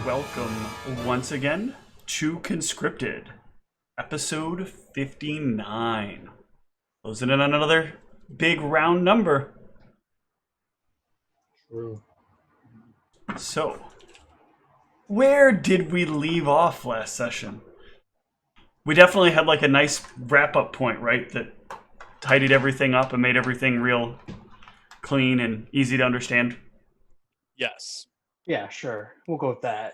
welcome once again to Conscripted, episode 59. Closing in on another big round number. True. So, where did we leave off last session? We definitely had like a nice wrap-up point, right? That tidied everything up and made everything real clean and easy to understand. Yes. Yeah, sure. We'll go with that.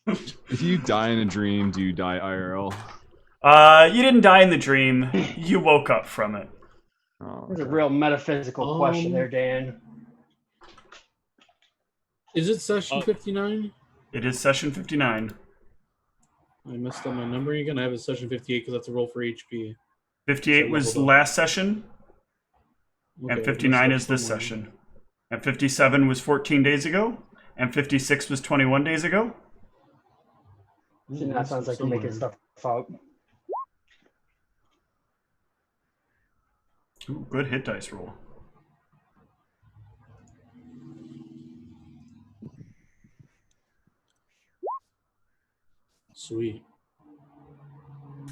If you die in a dream, do you die IRL? You didn't die in the dream. You woke up from it. Oh, There's a real metaphysical question there, Dan. Is it session 59? It is session 59. I messed up my numbering again. I have a session 58 because that's a roll for HP. 58 was leveled up. last session, Okay, and I 59 messed is up this somewhere. session. And 57 was 14 days ago, and 56 was 21 days ago. That sounds like you're making stuff up. Ooh, good hit dice roll. Sweet.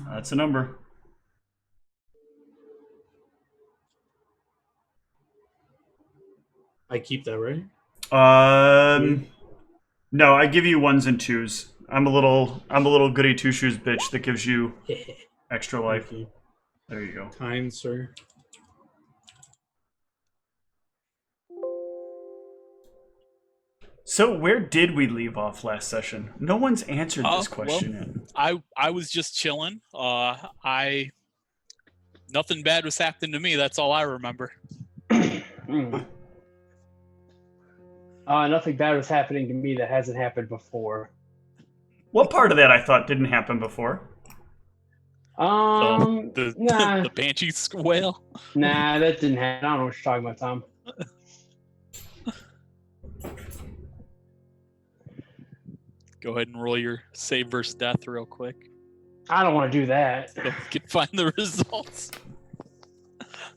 That's a number. I keep that, right? No, I give you ones and twos. I'm a little goody two shoes bitch that gives you extra life. Thank you. There you go. Kind, sir. So where did we leave off last session? No one's answered this question yet. I was just chilling. Nothing bad was happening to me. That's all I remember. Nothing bad was happening to me that hasn't happened before. What part of that I thought didn't happen before? The Banshee whale. Nah, that didn't happen. I don't know what you're talking about, Tom. Go ahead and roll your save versus death real quick. I don't want to do that. So we can find the results.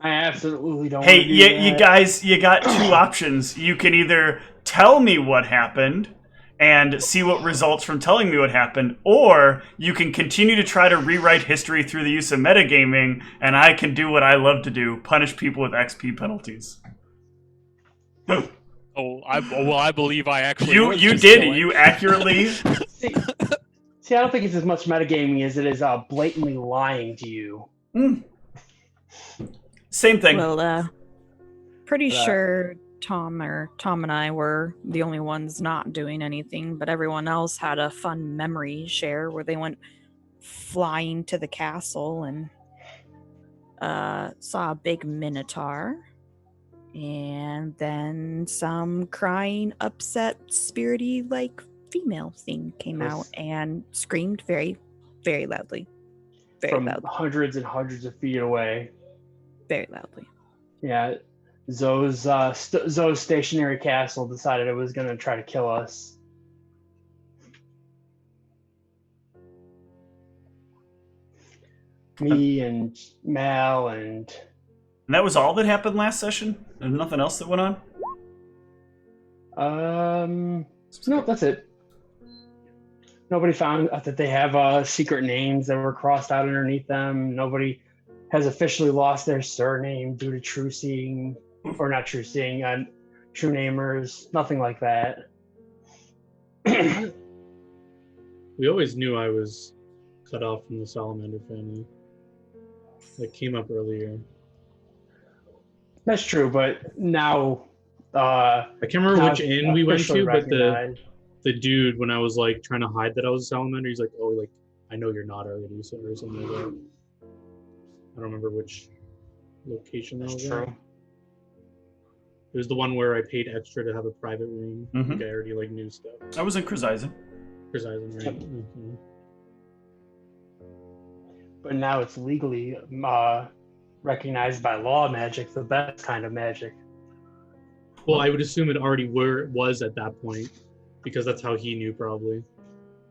I absolutely don't Hey, want to do that. you guys, you got two options. You can either tell me what happened and see what results from telling me what happened, or you can continue to try to rewrite history through the use of metagaming, and I can do what I love to do, punish people with XP penalties. I believe I actually. You did. You accurately. See, I don't think it's as much metagaming as it is blatantly lying to you. Same thing. Well, pretty sure Tom and I were the only ones not doing anything, but everyone else had a fun memory share where they went flying to the castle and saw a big minotaur. And then some crying, upset, spirity like female thing came out and screamed very, very loudly. From hundreds and hundreds of feet away. Very loudly. Yeah, Zoe's stationary castle decided it was going to try to kill us. Me and Mal and that was all that happened last session? There's nothing else that went on? no, that's it. Nobody found that they have secret names that were crossed out underneath them. Nobody has officially lost their surname due to true seeing, or not true seeing, true namers. Nothing like that. We always knew I was cut off from the Salamander family. That came up earlier. That's true, but now I can't remember which inn we went to, but recognized. the dude, when I was like trying to hide that I was a salamander, he's like, "Oh, like I know you're not already," or something like that. I don't remember which location that That's was true. at. It was the one where I paid extra to have a private room. Mhm. Like I already like knew stuff. I was in Chrysizen. Precisely, right? Yep. Mm-hmm. But now it's legally recognized by law magic, the best kind of magic. Well, I would assume it already was at that point, because that's how he knew probably,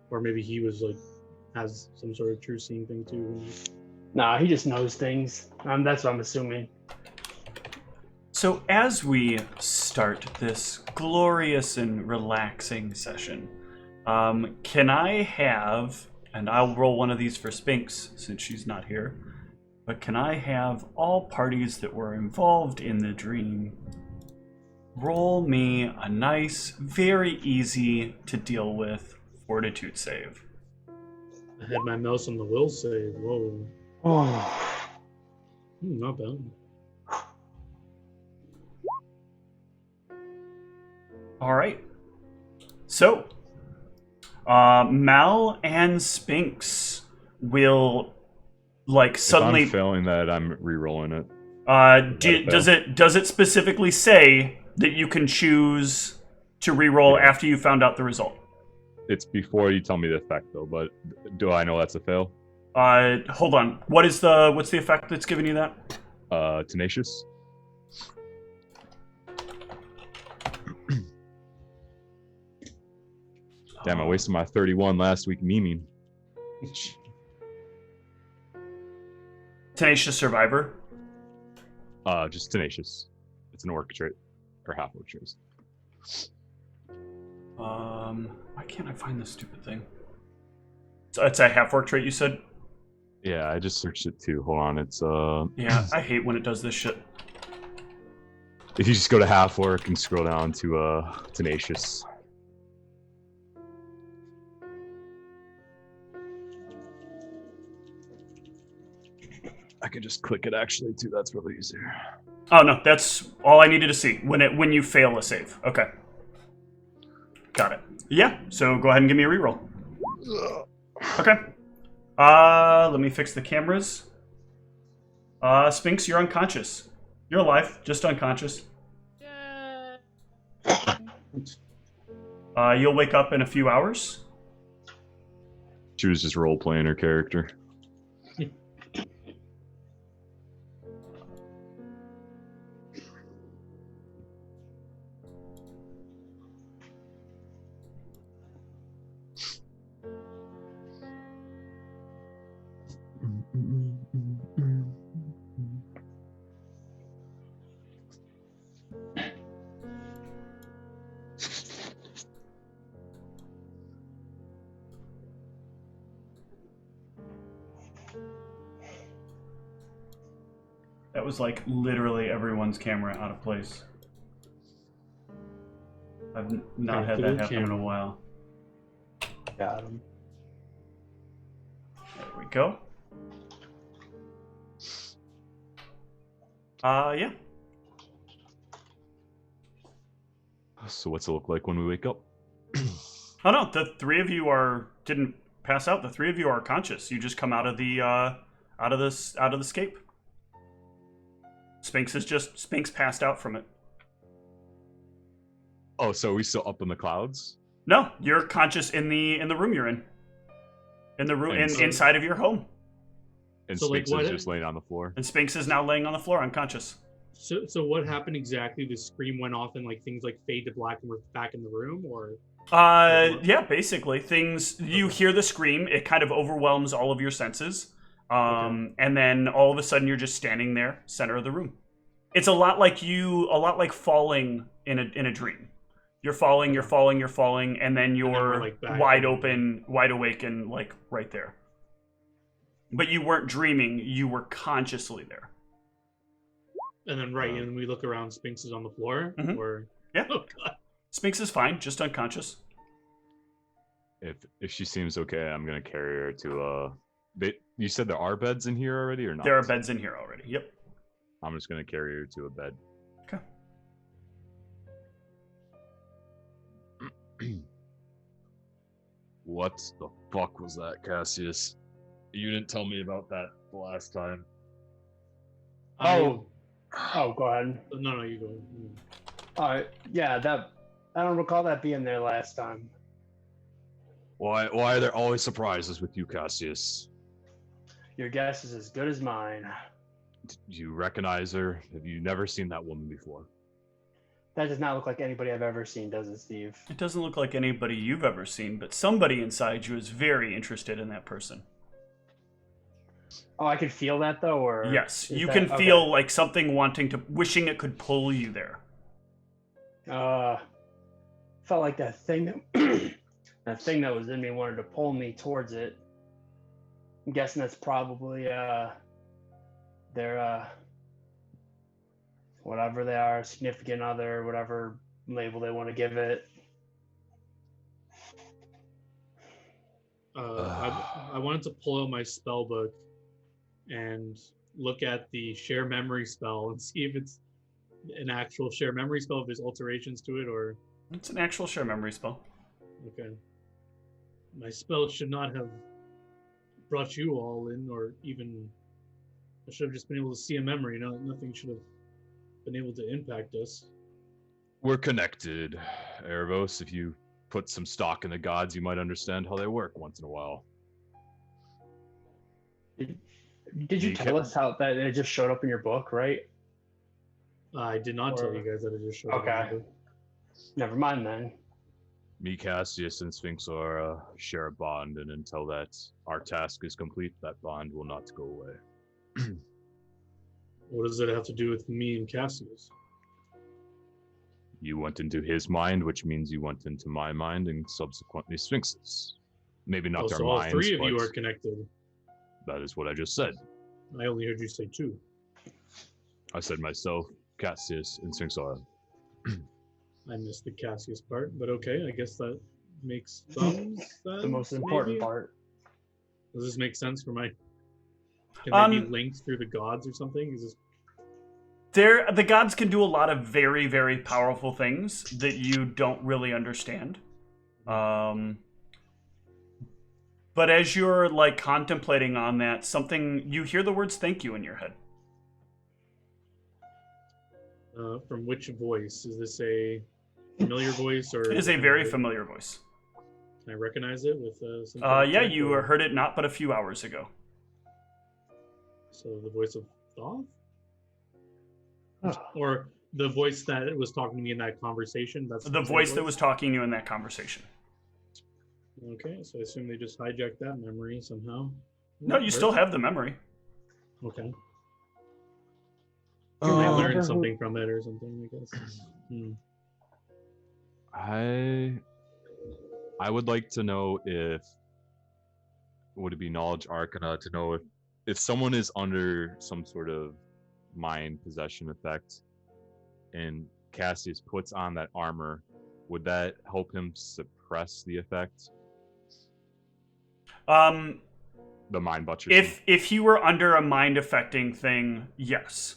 or maybe he was like has some sort of true seeing thing too. Nah, he just knows things. That's what I'm assuming. So as we start this glorious and relaxing session, Can I have, and I'll roll one of these for Spinks since she's not here, but can I have all parties that were involved in the dream roll me a nice, very easy to deal with fortitude save? I had my mouse on the will save. Whoa. Oh. Not bad. All right. So, Mal and Spinks will suddenly. If I'm failing that, I'm re-rolling it. Does it specifically say that you can choose to re-roll after you found out the result? It's before you tell me the effect, though. But do I know that's a fail? Hold on. What's the effect that's giving you that? Tenacious. Damn, I wasted my 31 last week memeing. Tenacious Survivor. Just tenacious. It's an orc trait, or half orc trait. Why can't I find this stupid thing? So it's a half orc trait, you said? Yeah, I just searched it too. Hold on, it's Yeah, I hate when it does this shit. If you just go to half orc and scroll down to tenacious. I can just click it actually too. That's really easier. Oh no, that's all I needed to see. When you fail a save. Okay. Got it. Yeah, so go ahead and give me a reroll. Okay. Let me fix the cameras. Spinks, you're unconscious. You're alive, just unconscious. You'll wake up in a few hours. She was just role playing her character. That was like literally everyone's camera out of place. I've not had that happen in a while. Got him. There we go. Yeah. So what's it look like when we wake up? Oh no, the three of you didn't pass out. The three of you are conscious. You just come out of the scape. Spinks passed out from it. Oh, so are we still up in the clouds? No, you're conscious in the room you're in. In the room inside of your home. And So, Spinks like, is what- just laying on the floor. And Spinks is now laying on the floor unconscious. So what happened exactly? The scream went off and like things like fade to black and we're back in the room, or? Yeah, basically you hear the scream, it kind of overwhelms all of your senses. And then all of a sudden you're just standing there, center of the room. It's a lot like falling in a dream. You're falling, and then you're like back. wide open, wide awake, and like right there. But you weren't dreaming, you were consciously there. And then and we look around, Spinks is on the floor, Mhm. or Yeah. Oh god. Spinks is fine, just unconscious. If she seems okay, I'm gonna carry her to you said there are beds in here already or not? There are beds in here already. Yep. I'm just gonna carry her to a bed. Okay. What the fuck was that, Cassius? You didn't tell me about that the last time. Oh, go ahead. No, you go. Yeah, that I don't recall that being there last time. Why are there always surprises with you, Cassius? Your guess is as good as mine. Do you recognize her? Have you never seen that woman before? That does not look like anybody I've ever seen, does it, Steve? It doesn't look like anybody you've ever seen, but somebody inside you is very interested in that person. Oh, I can feel that though, or Yes, is you that- can okay. feel like something wishing it could pull you there. Felt like that thing that That thing that was in me wanted to pull me towards it. I'm guessing that's probably their whatever they are, significant other, whatever label they want to give it. I wanted to pull out my spell book and look at the share memory spell and see if it's an actual share memory spell, if there's alterations to it, or... It's an actual share memory spell. Okay. My spell should not have brought you all in, or even... I should have just been able to see a memory. Nothing should have been able to impact us. We're connected, Erebos. If you put some stock in the gods, you might understand how they work once in a while. Did you tell us how that it just showed up in your book, right? I did not tell you guys that it just showed up. Okay. Never mind then. Me, Cassius, and Sphinx are share a bond, and until that our task is complete, that bond will not go away. What does it have to do with me and Cassius? You went into his mind, which means you went into my mind, and subsequently Sphinx's. Maybe not our so all minds, three of but you are connected. that is what I just said. I only heard you say two. I said myself, Cassius, and Sphinx are. I missed the Cassius part, but okay, I guess that makes some sense. The most important maybe? part. Does this make sense for my... Can they be linked through the gods or something? Is this... The gods can do a lot of very, very powerful things that you don't really understand. But as you're like contemplating on that, you hear the words "thank you" in your head. From which voice? Is this a familiar voice, or... It is a very familiar voice. Can I recognize it with some... Yeah, you heard it not but a few hours ago. So the voice of Thoth? Oh. Or the voice that was talking to me in that conversation? That's The voice that was talking to you in that conversation. Okay, so I assume they just hijacked that memory somehow. No, you still have the memory. Okay. I learned something from it or something, I guess. I would like to know if... Would it be Knowledge Arcana to know if someone is under some sort of mind possession effect and Cassius puts on that armor, would that help him suppress the effect? The mind butcher. If he were under a mind affecting thing, yes.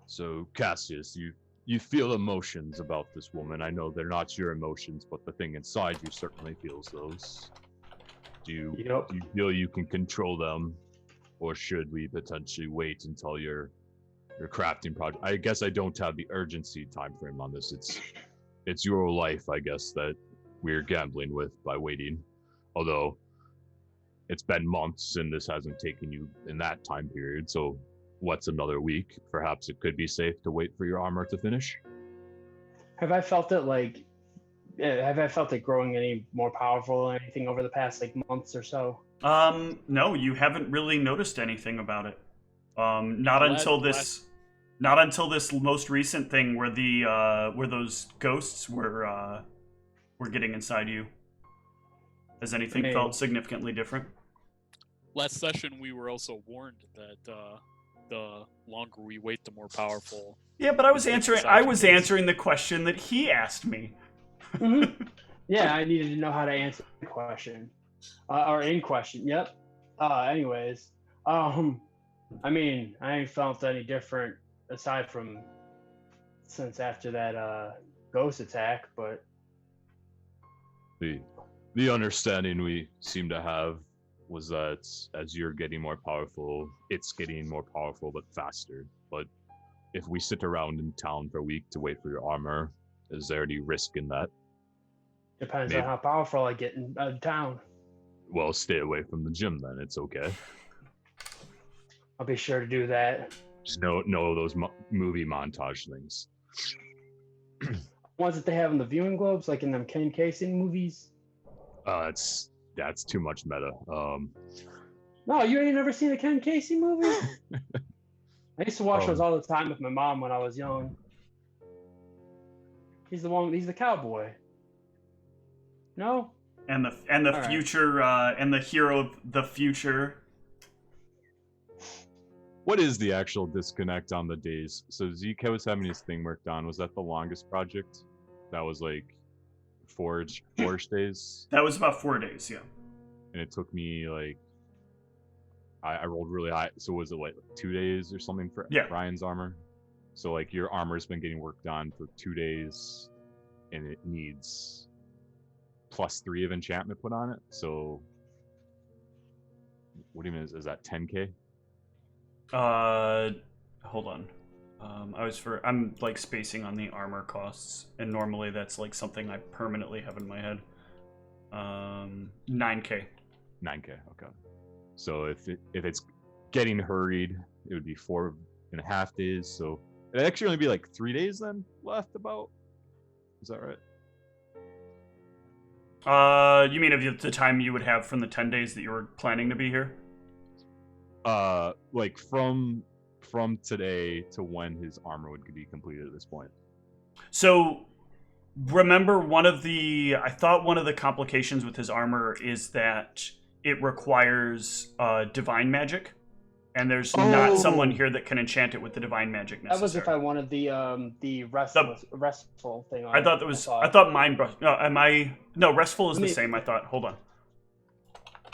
So Cassius, you feel emotions about this woman. I know they're not your emotions, but the thing inside you certainly feels those. Do you feel you can control them, or should we potentially wait until your crafting project? I guess I don't have the urgency time frame on this. It's your life, I guess, that we're gambling with by waiting. Although it's been months and this hasn't taken you in that time period, so what's another week? Perhaps it could be safe to wait for your armor to finish. Have I felt it growing any more powerful or anything over the past months or so? No, you haven't really noticed anything about it. Not until this most recent thing where those ghosts were getting inside you. Has anything felt significantly different? Last session, we were also warned that the longer we wait, the more powerful. Yeah, but I was answering the question that he asked me. Mm-hmm. Yeah, I needed to know how to answer the question. Or in question, yep. Anyways, I mean, I ain't felt any different aside from since after that ghost attack, but the understanding we seem to have was that as you're getting more powerful, it's getting more powerful but faster. But if we sit around in town for a week to wait for your armor, is there any risk in that? Depends on how powerful I get in town. Well, stay away from the gym then. It's okay. I'll be sure to do that. Just know those movie montage things. Ones that they have in the viewing globes, like in them Ken Casey movies. That's too much meta. No, you ain't never seen a Ken Casey movie? I used to watch those all the time with my mom when I was young. He's the one. He's the cowboy. No. And the All future right. and the hero of the future. What is the actual disconnect on the days? So Zeke was having his thing worked on. Was that the longest project? That was like forge days? That was about 4 days, yeah. And it took me like I rolled really high. So was it like 2 days or something for Ryan's armor? So like your armor's been getting worked on for 2 days, and it needs +3 of enchantment put on it. So what do you mean? Is that 10k? Hold on. I'm like spacing on the armor costs, and normally that's like something I permanently have in my head. 9k. 9k. Okay. So if it's getting hurried, it would be 4.5 days. So it'd actually only be like 3 days then left. About. Is that right? You mean of the time you would have from the 10 days that you were planning to be here? Like from today to when his armor would be completed at this point. So remember, one of the complications with his armor is that it requires divine magic, and there's not someone here that can enchant it with the divine magic necessary. That was if I wanted the restful thing on. I thought that was. I thought mine. No, restful is the same. I thought. Hold on.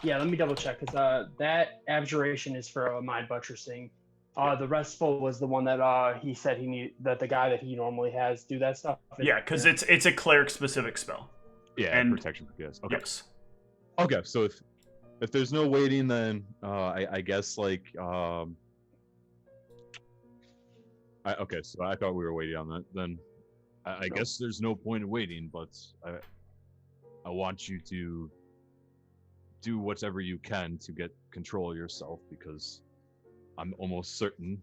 Yeah, let me double check, because that abjuration is for mind buttressing. The restful was the one that he said that the guy that he normally has do that stuff. Yeah, because it's a cleric specific spell. Yeah, and protection for guests. Okay. Yes. Okay, so if there's no waiting, then I guess like okay, so I thought we were waiting on that. Then I guess there's no point in waiting, but I want you to do whatever you can to get control of yourself, because I'm almost certain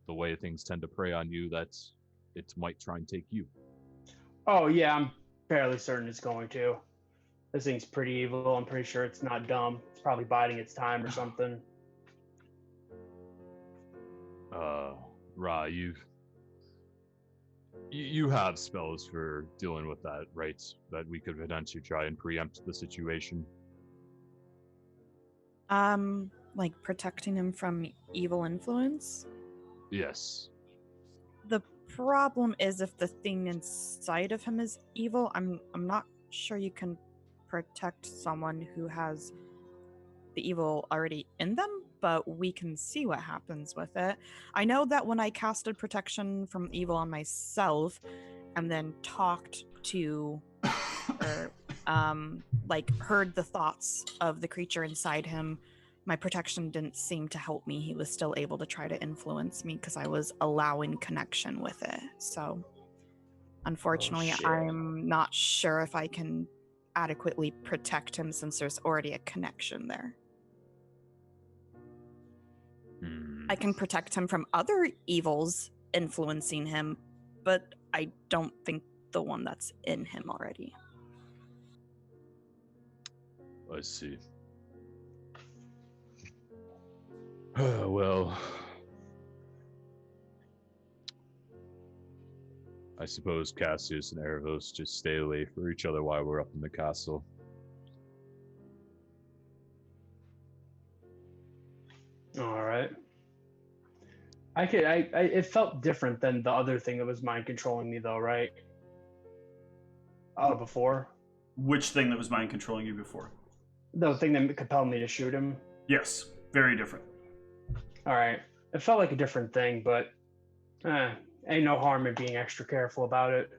the way things tend to prey on you that it might try and take you. Oh yeah, I'm fairly certain it's going to. This thing's pretty evil. I'm pretty sure it's not dumb. It's probably biding its time or something. Ra, you have spells for dealing with that, right? That we could potentially try and preempt the situation. Like protecting him from evil influence? Yes. The problem is, if the thing inside of him is evil, I'm not sure you can protect someone who has the evil already in them, but we can see what happens with it. I know that when I casted protection from evil on myself and then talked to or like heard the thoughts of the creature inside him, my protection didn't seem to help me. He was still able to try to influence me because I was allowing connection with it. So unfortunately, I'm not sure if I can adequately protect him since there's already a connection there. I can protect him from other evils influencing him, but I don't think the one that's in him already. I see. Well, I suppose Cassius and Erebos just stay away for each other while we're up in the castle. All right. It felt different than the other thing that was mind controlling me, though, right? Before. Which thing that was mind controlling you before? The thing that compelled me to shoot him. Yes, very different. All right. It felt like a different thing, but ain't no harm in being extra careful about it.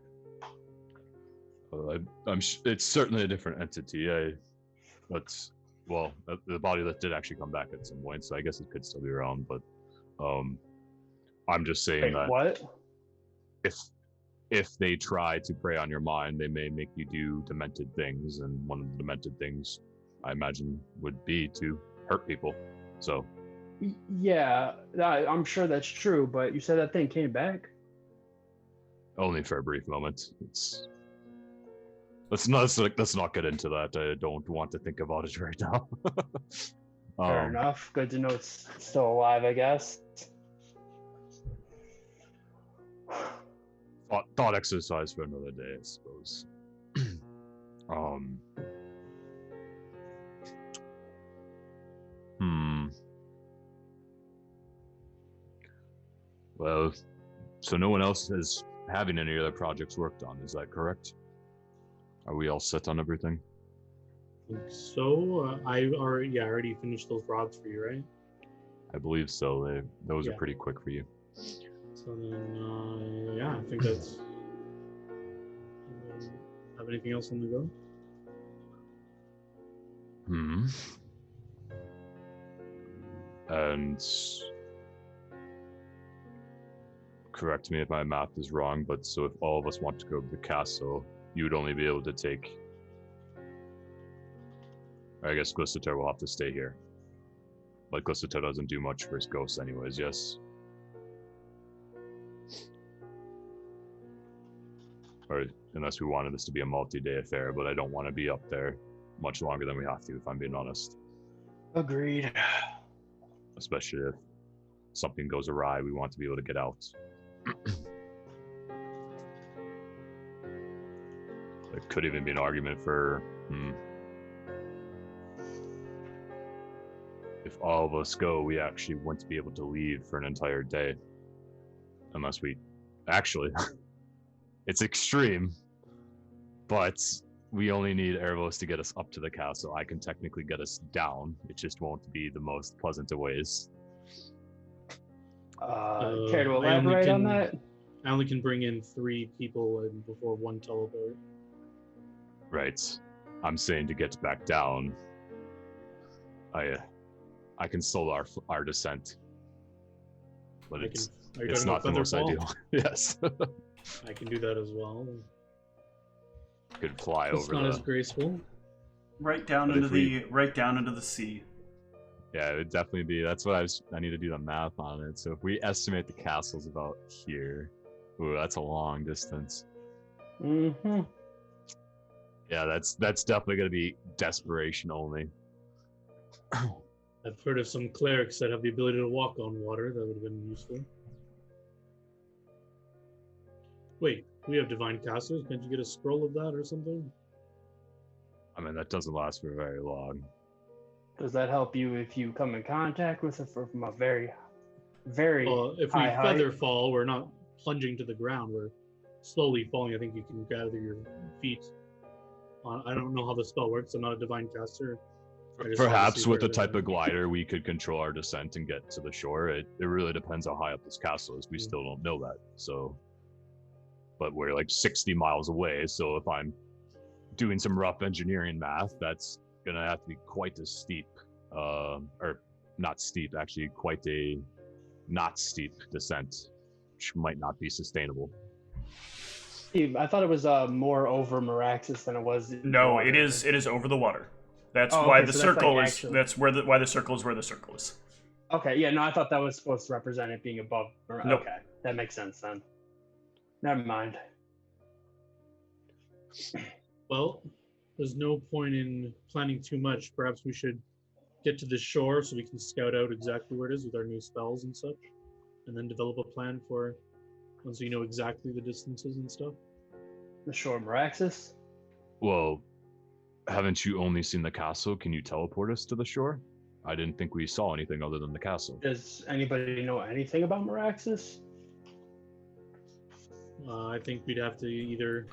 It's certainly a different entity. But the body that did actually come back at some point, so I guess it could still be around. But I'm just saying that what? If they try to prey on your mind, they may make you do demented things, and one of the demented things, I imagine, would be to hurt people. So. Yeah, I'm sure that's true, but you said that thing came back? Only for a brief moment. Let's not get into that. I don't want to think about it right now. Fair enough. Good to know it's still alive, I guess. thought exercise for another day, I suppose. Well, so no one else is having any other projects worked on, is that correct? Are we all set on everything? So, I already finished those rods for you, right? I believe so. Those are pretty quick for you. So then, yeah, I think that's... have anything else on the go? And correct me if my math is wrong, but so if all of us want to go to the castle, you would only be able to take... I guess Glissiter will have to stay here. But Glissiter doesn't do much for his ghosts anyways, yes? Or unless we wanted this to be a multi-day affair, but I don't want to be up there much longer than we have to, if I'm being honest. Agreed. Especially if something goes awry, we want to be able to get out. There could even be an argument for... If all of us go, we actually wouldn't be able to leave for an entire day. Unless we... Actually, it's extreme, but we only need Erebos to get us up to the castle. I can technically get us down. It just won't be the most pleasant of ways. Care to elaborate on that? I only can bring in 3 people before 1 teleport. Right. I'm saying to get back down, I can solo our descent, but it's not the most ideal. Yes. I can do that as well. Could fly it's over. It's not as graceful. Right down into the sea. Yeah, it would definitely be. That's what I need to do the math on it. So if we estimate the castle's about here, ooh, that's a long distance. Mm-hmm. Yeah, that's definitely gonna be desperation only. I've heard of some clerics that have the ability to walk on water. That would have been useful. Wait, we have divine casters. Can't you get a scroll of that or something? I mean, that doesn't last for very long. Does that help you if you come in contact with it from a very, very if we feather fall, we're not plunging to the ground. We're slowly falling. I think you can gather your feet. I don't know how the spell works. I'm not a divine caster. Perhaps with a type of glider, we could control our descent and get to the shore. It really depends how high up this castle is. We still don't know that. So, but we're like 60 miles away. So if I'm doing some rough engineering math, that's gonna have to be quite a steep, or not steep, actually quite a not steep descent, which might not be sustainable. Steve, I thought it was more over Meraxis than it was. No, it is over the water. That's why the circle is. That's where why the circle is where the circle is. Okay, yeah, no, I thought that was supposed to represent it being above. Nope. Okay, that makes sense then. Never mind. Well, there's no point in planning too much. Perhaps we should get to the shore so we can scout out exactly where it is with our new spells and such, and then develop a plan for once we know exactly the distances and stuff. The shore of Meraxis? Well, haven't you only seen the castle? Can you teleport us to the shore? I didn't think we saw anything other than the castle. Does anybody know anything about Meraxis? I think we'd have to either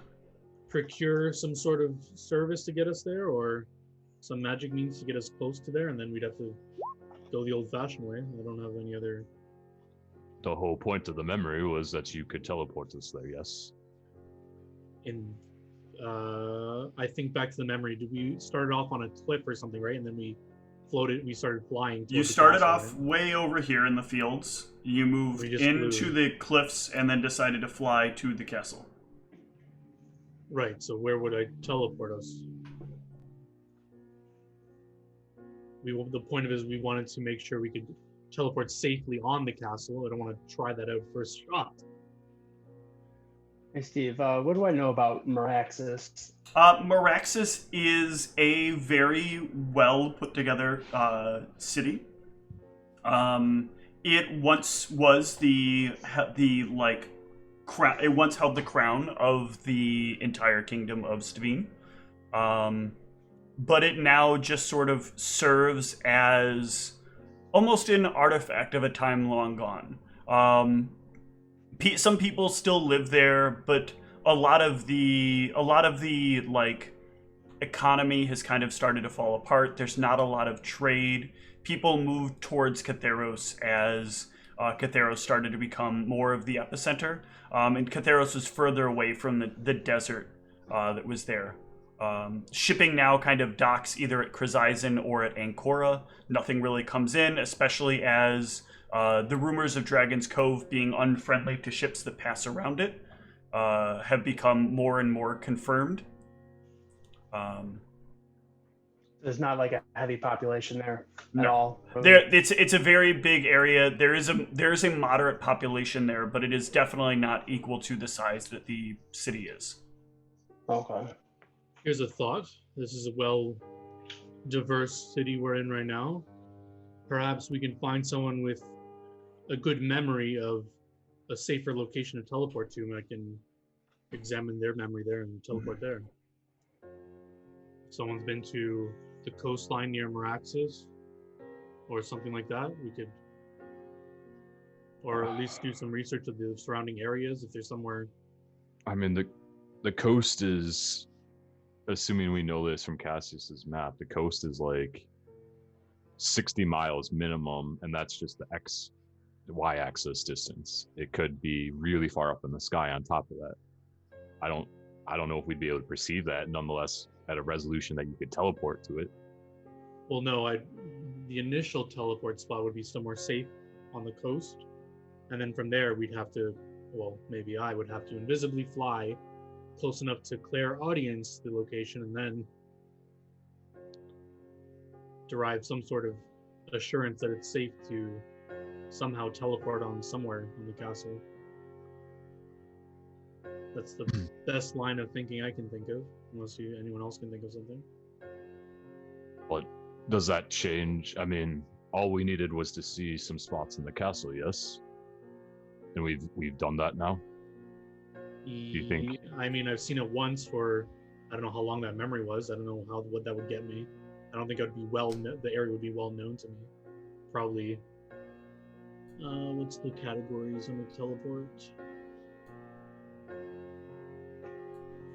procure some sort of service to get us there, or some magic means to get us close to there, and then we'd have to go the old-fashioned way. I don't have any other... The whole point of the memory was that you could teleport us there, yes? I think back to the memory. Did we start off on a cliff or something, right? And then we floated. We started flying. You started off way over here in the fields. You moved into the cliffs and then decided to fly to the castle. Right. So where would I teleport us? The point of it is we wanted to make sure we could teleport safely on the castle. I don't want to try that out first shot. Hey Steve, what do I know about Meraxis? Meraxis is a very well put together city. It once was the like It once held the crown of the entire kingdom of Stveen. But it now just sort of serves as almost an artifact of a time long gone. Some people still live there, but a lot of the like economy has kind of started to fall apart. There's not a lot of trade. People moved towards Catheros as Catheros started to become more of the epicenter, and Catheros was further away from the desert that was there. Shipping now kind of docks either at Chrysaisen or at Ancora. Nothing really comes in, especially as the rumors of Dragon's Cove being unfriendly to ships that pass around it have become more and more confirmed. There's not like a heavy population there at all. It's a very big area. There is a moderate population there, but it is definitely not equal to the size that the city is. Okay. Here's a thought. This is a diverse city we're in right now. Perhaps we can find someone with a good memory of a safer location to teleport to, and I can examine their memory there and teleport there. If someone's been to the coastline near Meraxes or something like that, we could, or at least do some research of the surrounding areas if there's somewhere. I mean, the coast is, assuming we know this from Cassius's map, the coast is like 60 miles minimum, and that's just the y-axis distance. It could be really far up in the sky on top of that. I don't know if we'd be able to perceive that, nonetheless, at a resolution that you could teleport to it. Well, no, the initial teleport spot would be somewhere safe on the coast, and then from there we'd have to, well, maybe I would have to invisibly fly close enough to clairaudience the location, and then derive some sort of assurance that it's safe to somehow teleport on somewhere in the castle. That's the best line of thinking I can think of, unless anyone else can think of something. But does that change? I mean, all we needed was to see some spots in the castle, yes? And we've done that now? Do you think? I mean, I've seen it once for, I don't know how long that memory was. I don't know what that would get me. I don't think it would be the area would be well known to me. Probably, what's the categories on the teleport?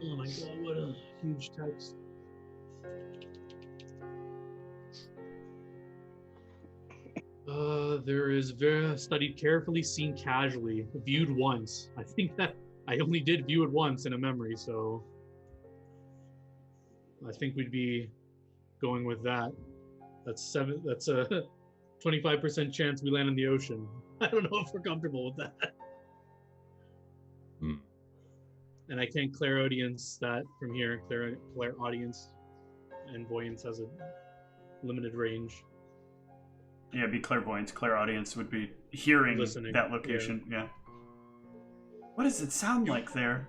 Oh my god, what a huge text. There is studied carefully, seen casually, viewed once. I think that I only did view it once in a memory, so I think we'd be going with that. That's a 25% chance we land in the ocean. I don't know if we're comfortable with that. And I can't clairaudience that from here. Clairaudience and voyance has a limited range. Yeah, it'd be clairvoyance. Clairaudience would be hearing Listening, that location. Yeah. What does it sound like there?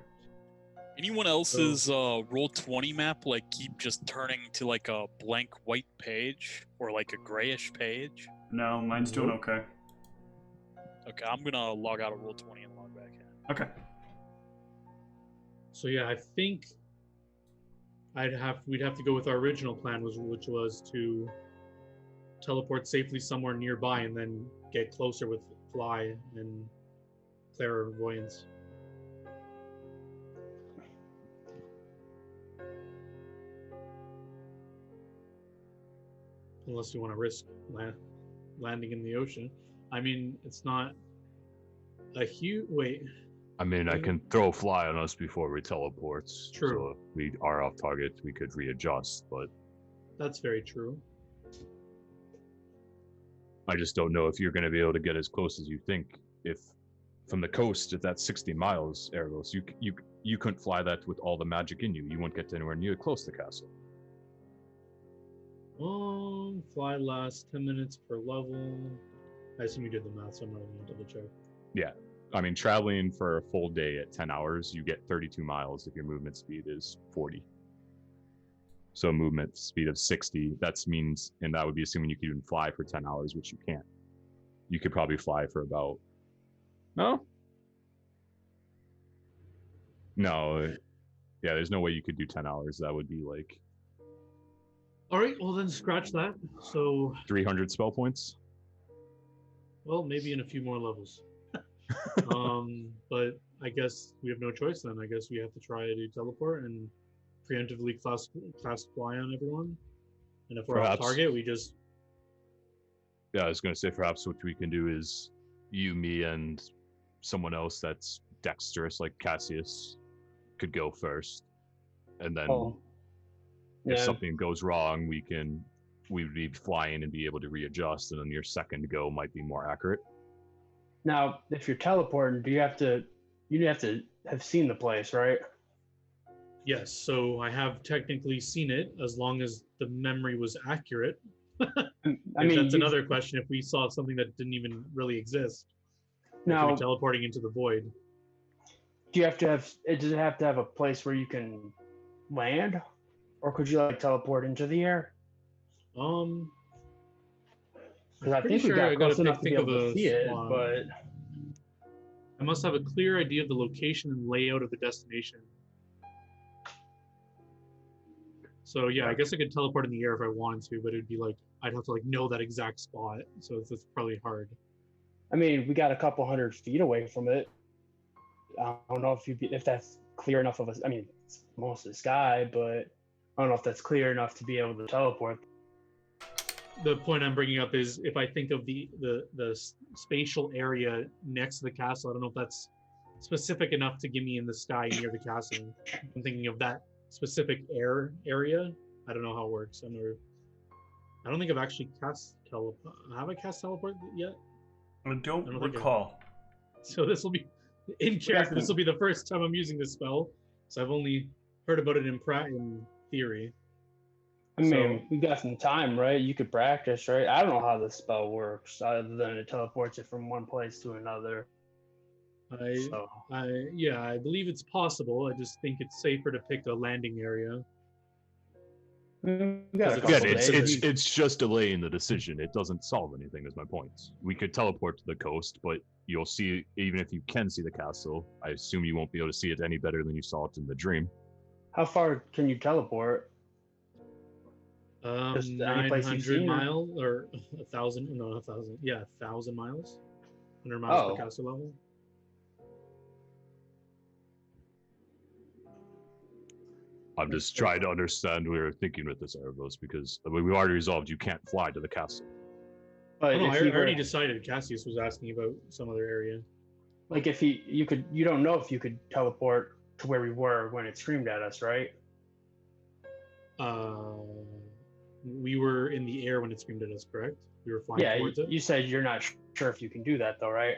Anyone else's Roll20 map keep just turning to like a blank white page or like a grayish page? No, mine's doing okay. Okay, I'm gonna log out of Roll20 and log back in. Okay. So yeah, I think we'd have to go with our original plan, which was to teleport safely somewhere nearby and then get closer with fly and clairvoyance. Unless you want to risk landing in the ocean. I mean, it's not a huge... Wait. I mean, I can throw fly on us before we teleport. True. So if we are off target, we could readjust, but... That's very true. I just don't know if you're going to be able to get as close as you think. If from the coast, if that's 60 miles, Ergos, you couldn't fly that with all the magic in you. You wouldn't get anywhere near close to the castle. Fly lasts 10 minutes per level. I assume you did the math, so I'm not even going to double check. Yeah. I mean, traveling for a full day at 10 hours, you get 32 miles if your movement speed is 40. So a movement speed of 60, that means, and that would be assuming you could even fly for 10 hours, which you can't. You could probably fly for about, no? No. Yeah, there's no way you could do 10 hours. That would be like... All right, well then scratch that. So 300 spell points? Well, maybe in a few more levels. But I guess we have no choice then. I guess we have to try to teleport and preemptively cast fly on everyone. And if we're off target, we just... Yeah, I was going to say perhaps what we can do is you, me, and someone else that's dexterous, like Cassius, could go first. And then if something goes wrong, we would be flying and be able to readjust, and then your second go might be more accurate. Now, if you're teleporting, you have to have seen the place, right? Yes, so I have technically seen it as long as the memory was accurate. I mean, that's another question. If we saw something that didn't even really exist, now teleporting into the void. Does it have to have a place where you can land, or could you like teleport into the air? Because I think we got close enough to be able to see it, but I must have a clear idea of the location and layout of the destination. So yeah, I guess I could teleport in the air if I wanted to, but it'd be like I'd have to like know that exact spot, so it's probably hard. I mean, we got a couple 100 feet away from it. I don't know if that's clear enough of us. I mean, it's most of the sky, but I don't know if that's clear enough to be able to teleport. The point I'm bringing up is if I think of the spatial area next to the castle, I don't know if that's specific enough to get me in the sky near the castle. I'm thinking of that specific area. I don't know how it works. I don't think I've actually cast teleport. Have I cast teleport yet? I don't recall. So this will be in character. This will be the first time I'm using this spell. So I've only heard about it in theory. I mean, we got some time, right? You could practice, right? I don't know how the spell works, other than it teleports it from one place to another. I believe it's possible. I just think it's safer to pick a landing area. It's just delaying the decision. It doesn't solve anything, is my point. We could teleport to the coast, but you'll see, even if you can see the castle, I assume you won't be able to see it any better than you saw it in the dream. How far can you teleport? 900 miles or 1,000? No, 1,000. Yeah, 1,000 miles. 100 miles to castle level. I'm just trying to understand where you're thinking with this, Erebos, because we've already resolved you can't fly to the castle. But I already decided. Cassius was asking about some other area. Like if you don't know if you could teleport to where we were when it screamed at us, right? We were in the air when it screamed at us, correct? We were flying towards it. You said you're not sure if you can do that, though, right?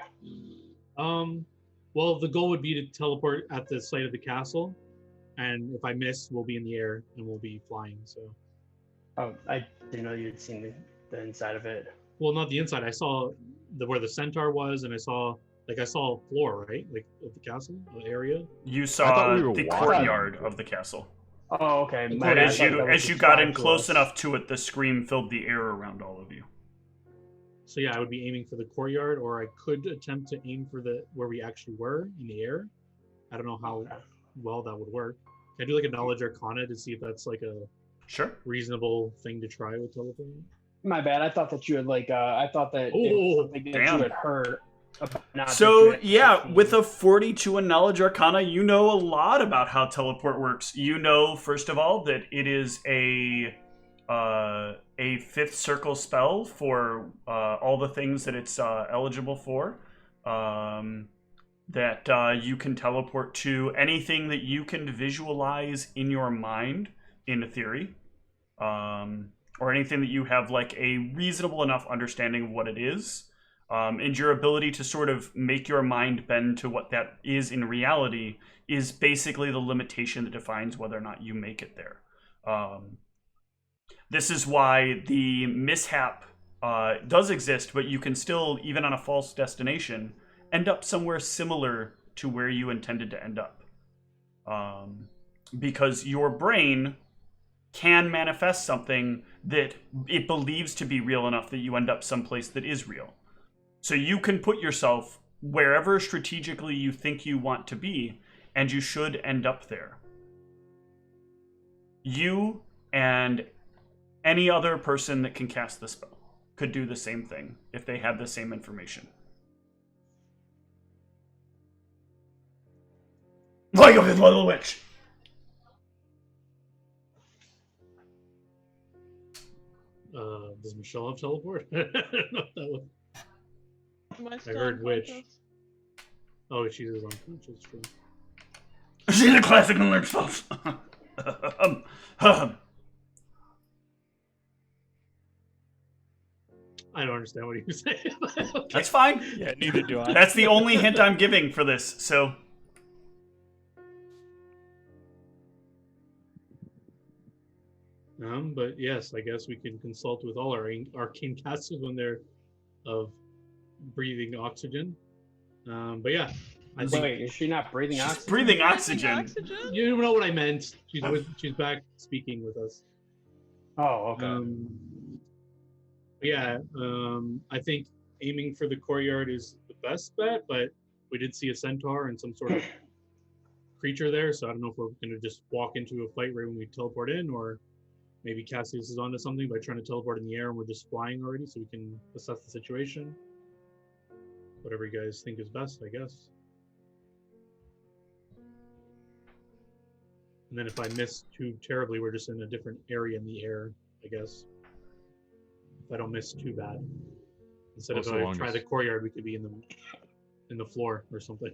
Well, the goal would be to teleport at the site of the castle, and if I miss, we'll be in the air and we'll be flying. So. Oh, I didn't know you'd seen the inside of it. Well, not the inside. I saw where the centaur was, and I saw a floor, right, like of the castle, the area. You saw the courtyard of the castle. Oh, okay. But as you got in close enough to it, the scream filled the air around all of you. So yeah, I would be aiming for the courtyard, or I could attempt to aim for where we actually were in the air. I don't know how well that would work. Can I do like a knowledge arcana to see if that's like a reasonable thing to try with teleporting? My bad. I thought that you had I thought that it was something that you had heard. So yeah, with a 42 in knowledge arcana, you know a lot about how teleport works. You know, first of all, that it is a fifth circle spell for all the things that it's eligible for. That you can teleport to anything that you can visualize in your mind, in theory, or anything that you have like a reasonable enough understanding of what it is. And your ability to sort of make your mind bend to what that is in reality is basically the limitation that defines whether or not you make it there. This is why the mishap does exist, but you can still, even on a false destination, end up somewhere similar to where you intended to end up. Because your brain can manifest something that it believes to be real enough that you end up someplace that is real. So you can put yourself wherever strategically you think you want to be, and you should end up there. You and any other person that can cast the spell could do the same thing if they had the same information. Like a fifth level witch! Does Michelle have teleport? I don't know if that was... Am I I still heard witch. unconscious? Oh, she is unconscious. True. She's a classic and learned spells. I don't understand what you say. Okay. That's fine. Yeah, neither do I. That's the only hint I'm giving for this, so... But yes, I guess we can consult with all our arcane casters when they're of breathing oxygen. But yeah, I think Wait, is she not breathing She's oxygen? breathing Breathing oxygen. oxygen? you know what I meant. She's back speaking with us. Oh, okay. I think aiming for the courtyard is the best bet, but we did see a centaur and some sort of creature there, so I don't know if we're going to just walk into a fight right when we teleport in, or maybe Cassius is onto something by trying to teleport in the air and we're just flying already, so we can assess the situation. Whatever you guys think is best, I guess. And then if I miss too terribly, we're just in a different area in the air, I guess. If I don't miss too bad. Instead of if I try the courtyard, we could be in the floor or something.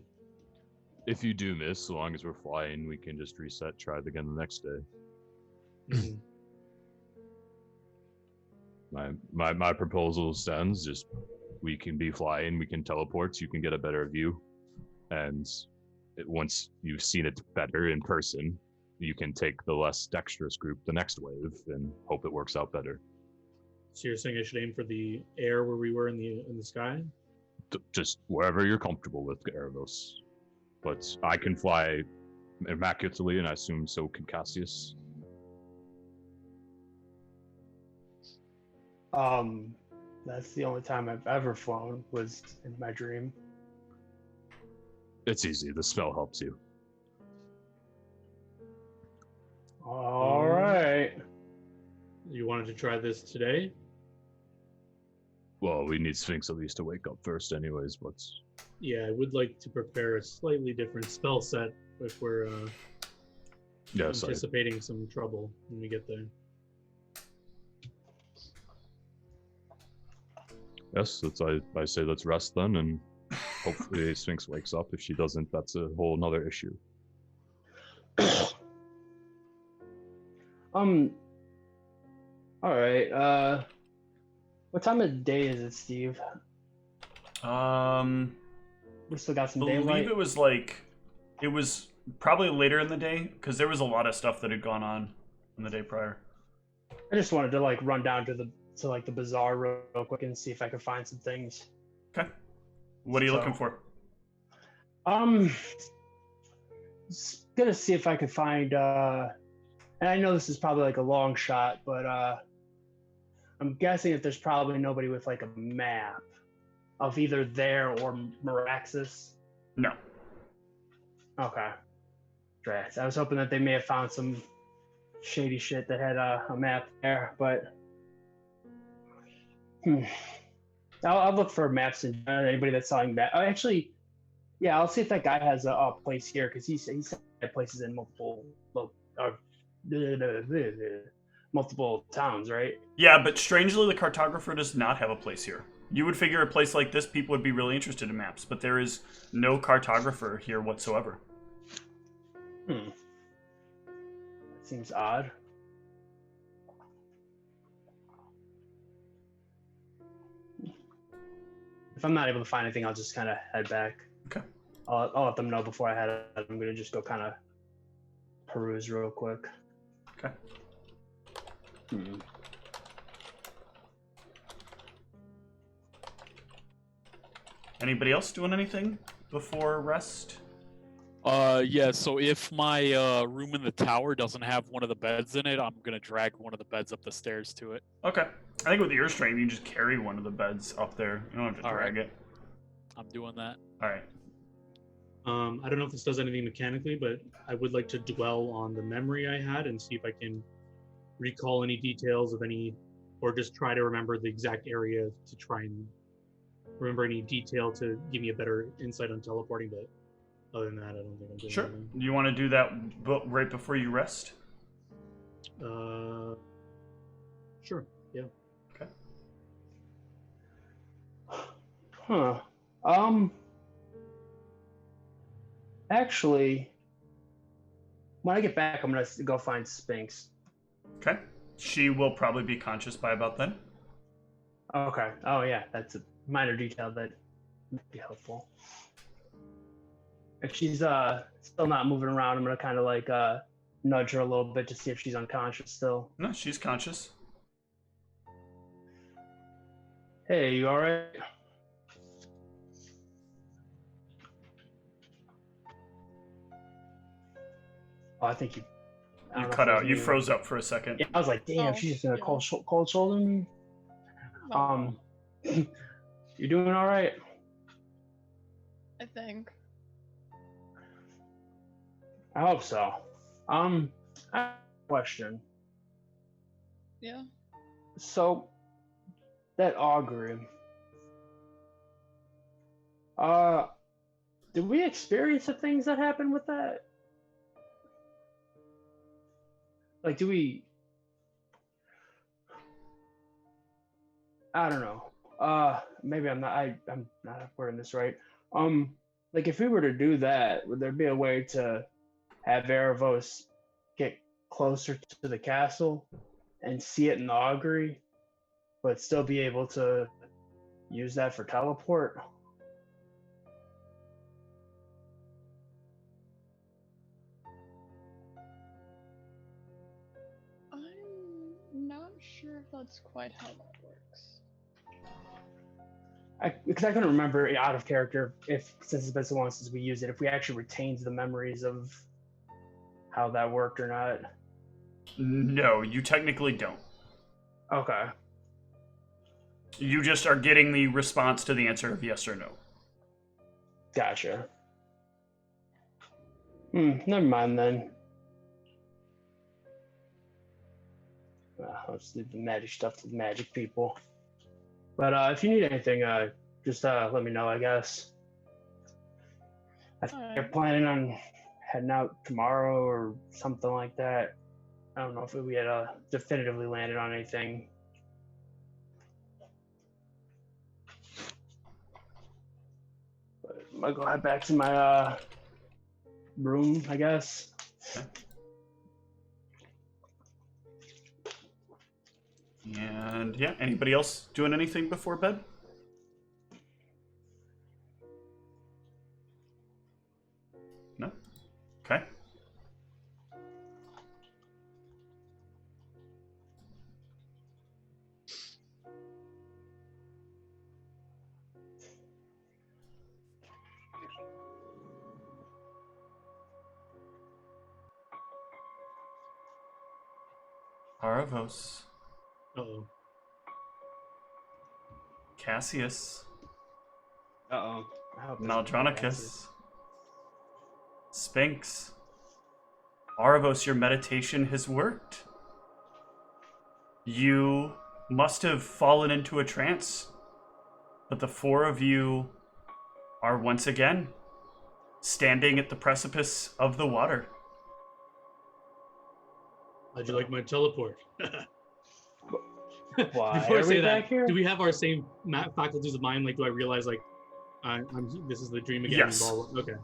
If you do miss, so long as we're flying, we can just reset, try it again the next day. My proposal stands. Just we can be flying, we can teleport, you can get a better view, and once you've seen it better in person, you can take the less dexterous group the next wave and hope it works out better. So you're saying I should aim for the air where we were in the sky? Just wherever you're comfortable with, Erebos. But I can fly immaculately, and I assume so can Cassius. That's the only time I've ever flown, was in my dream. It's easy. The spell helps you. All right. You wanted to try this today? Well, we need Sphinx at least to wake up first anyways, but... Yeah, I would like to prepare a slightly different spell set if we're anticipating some trouble when we get there. Yes, I say let's rest then, and hopefully Sphinx wakes up. If she doesn't, that's a whole nother issue. All right. What time of day is it, Steve? We still got some I believe daylight. it was probably later in the day, because there was a lot of stuff that had gone on in the day prior. I just wanted to run down to the bazaar real quick and see if I could find some things. Okay. What are you looking for? Just gonna see if I could find and I know this is probably a long shot, but I'm guessing that there's probably nobody with a map of either there or Meraxis. No. Okay. Drat. I was hoping that they may have found some shady shit that had a map there, but I'll look for maps and anybody that's selling that. Actually, yeah, I'll see if that guy has a place here, because he said places in multiple towns, right? Yeah, but strangely, the cartographer does not have a place here. You would figure a place like this, people would be really interested in maps, but there is no cartographer here whatsoever. That seems odd. If I'm not able to find anything, I'll just kind of head back. Okay. I'll let them know before I head out. I'm going to just go kind of peruse real quick. Okay. Anybody else doing anything before rest? Yeah, so if my room in the tower doesn't have one of the beds in it, I'm gonna drag one of the beds up the stairs to it. Okay. I think with your strength, you just carry one of the beds up there. You don't have to drag it. I'm doing that. All right. I don't know if this does anything mechanically, but I would like to dwell on the memory I had and see if I can recall any details of any, or just try to remember the exact area to try and remember any detail to give me a better insight on teleporting. But other than that, I don't think I'm doing Sure. anything. You want to do that right before you rest? Sure. Yeah. Okay. Huh. Actually, when I get back, I'm gonna go find Sphinx. Okay. She will probably be conscious by about then. Okay. Oh yeah, that's a minor detail that would be helpful. If she's still not moving around, I'm gonna kind of like nudge her a little bit to see if she's unconscious still. No, she's conscious. Hey, you all right? Oh, I think you. You cut out. You froze up for a second. Yeah, I was like, damn, she's just gonna cold shoulder me. You doing all right? I think. I hope so. I have a question. Yeah. So, that augury. Did we experience the things that happened with that? Like, do we? I don't know. Maybe I'm not wording this right. Like if we were to do that, would there be a way to have Erebos get closer to the castle and see it in the augury, but still be able to use that for teleport? I'm not sure if that's quite how that works. Because I couldn't remember out of character since it's been so long since we used it, if we actually retained the memories of how that worked or not. No, you technically don't. Okay. You just are getting the response to the answer of yes or no. Gotcha. Never mind then. Let's leave the magic stuff to the magic people. But if you need anything, just let me know, I guess. I think they're planning on heading out tomorrow or something like that. I don't know if we had definitively landed on anything. But I'm gonna go head back to my room, I guess. Okay. And yeah, anybody else doing anything before bed? No? Okay. Aravos. Uh-oh. Cassius. Uh-oh. Maldronicus. Sphinx. Aravos, your meditation has worked. You must have fallen into a trance, but the four of you are once again standing at the precipice of the water. How'd you like my teleport? Why Before I are say we that, back here? do we have our same faculties of mind? Like, do I realize, like, this is the dream again? Yes. And blah, blah. Okay.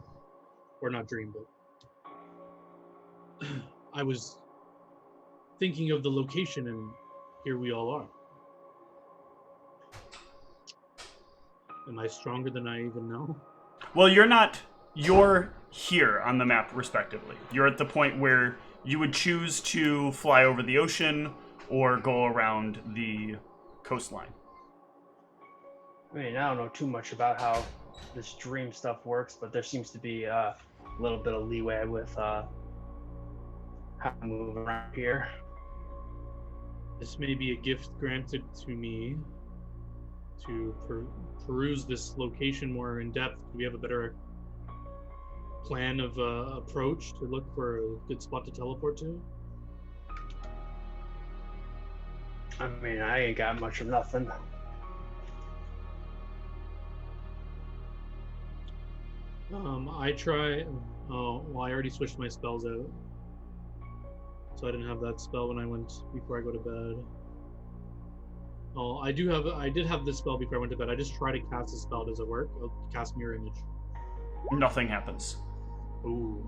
Or not dream, but I was thinking of the location, and here we all are. Am I stronger than I even know? Well, you're not. You're here on the map, respectively. You're at the point where you would choose to fly over the ocean or go around the coastline. I mean, I don't know too much about how this dream stuff works, but there seems to be a little bit of leeway with how to move around here. This may be a gift granted to me to peruse this location more in depth. Do we have a better plan of approach to look for a good spot to teleport to? I mean, I ain't got much of nothing. I try. Oh, well, I already switched my spells out, so I didn't have that spell when I went before I go to bed. Oh, I did have this spell before I went to bed. I just try to cast a spell. Does it work? I'll cast Mirror Image. Nothing happens. Ooh.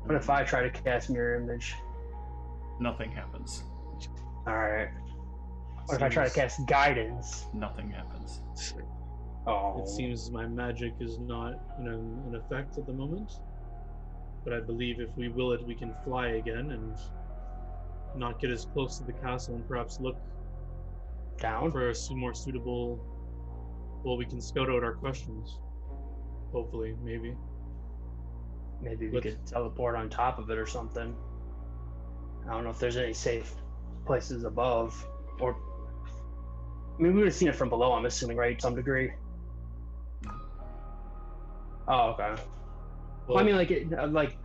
What if I try to cast Mirror Image? Nothing happens. Alright. What if I try to cast Guidance? Nothing happens. Oh. It seems my magic is not in effect at the moment. But I believe if we will it, we can fly again and not get as close to the castle and perhaps look down for a more suitable. Well, we can scout out our questions. Hopefully, maybe. Maybe we could teleport on top of it or something. I don't know if there's any safe places above, or I mean, we would have seen it from below. I'm assuming, right, to some degree. Oh, okay. Well, I mean, like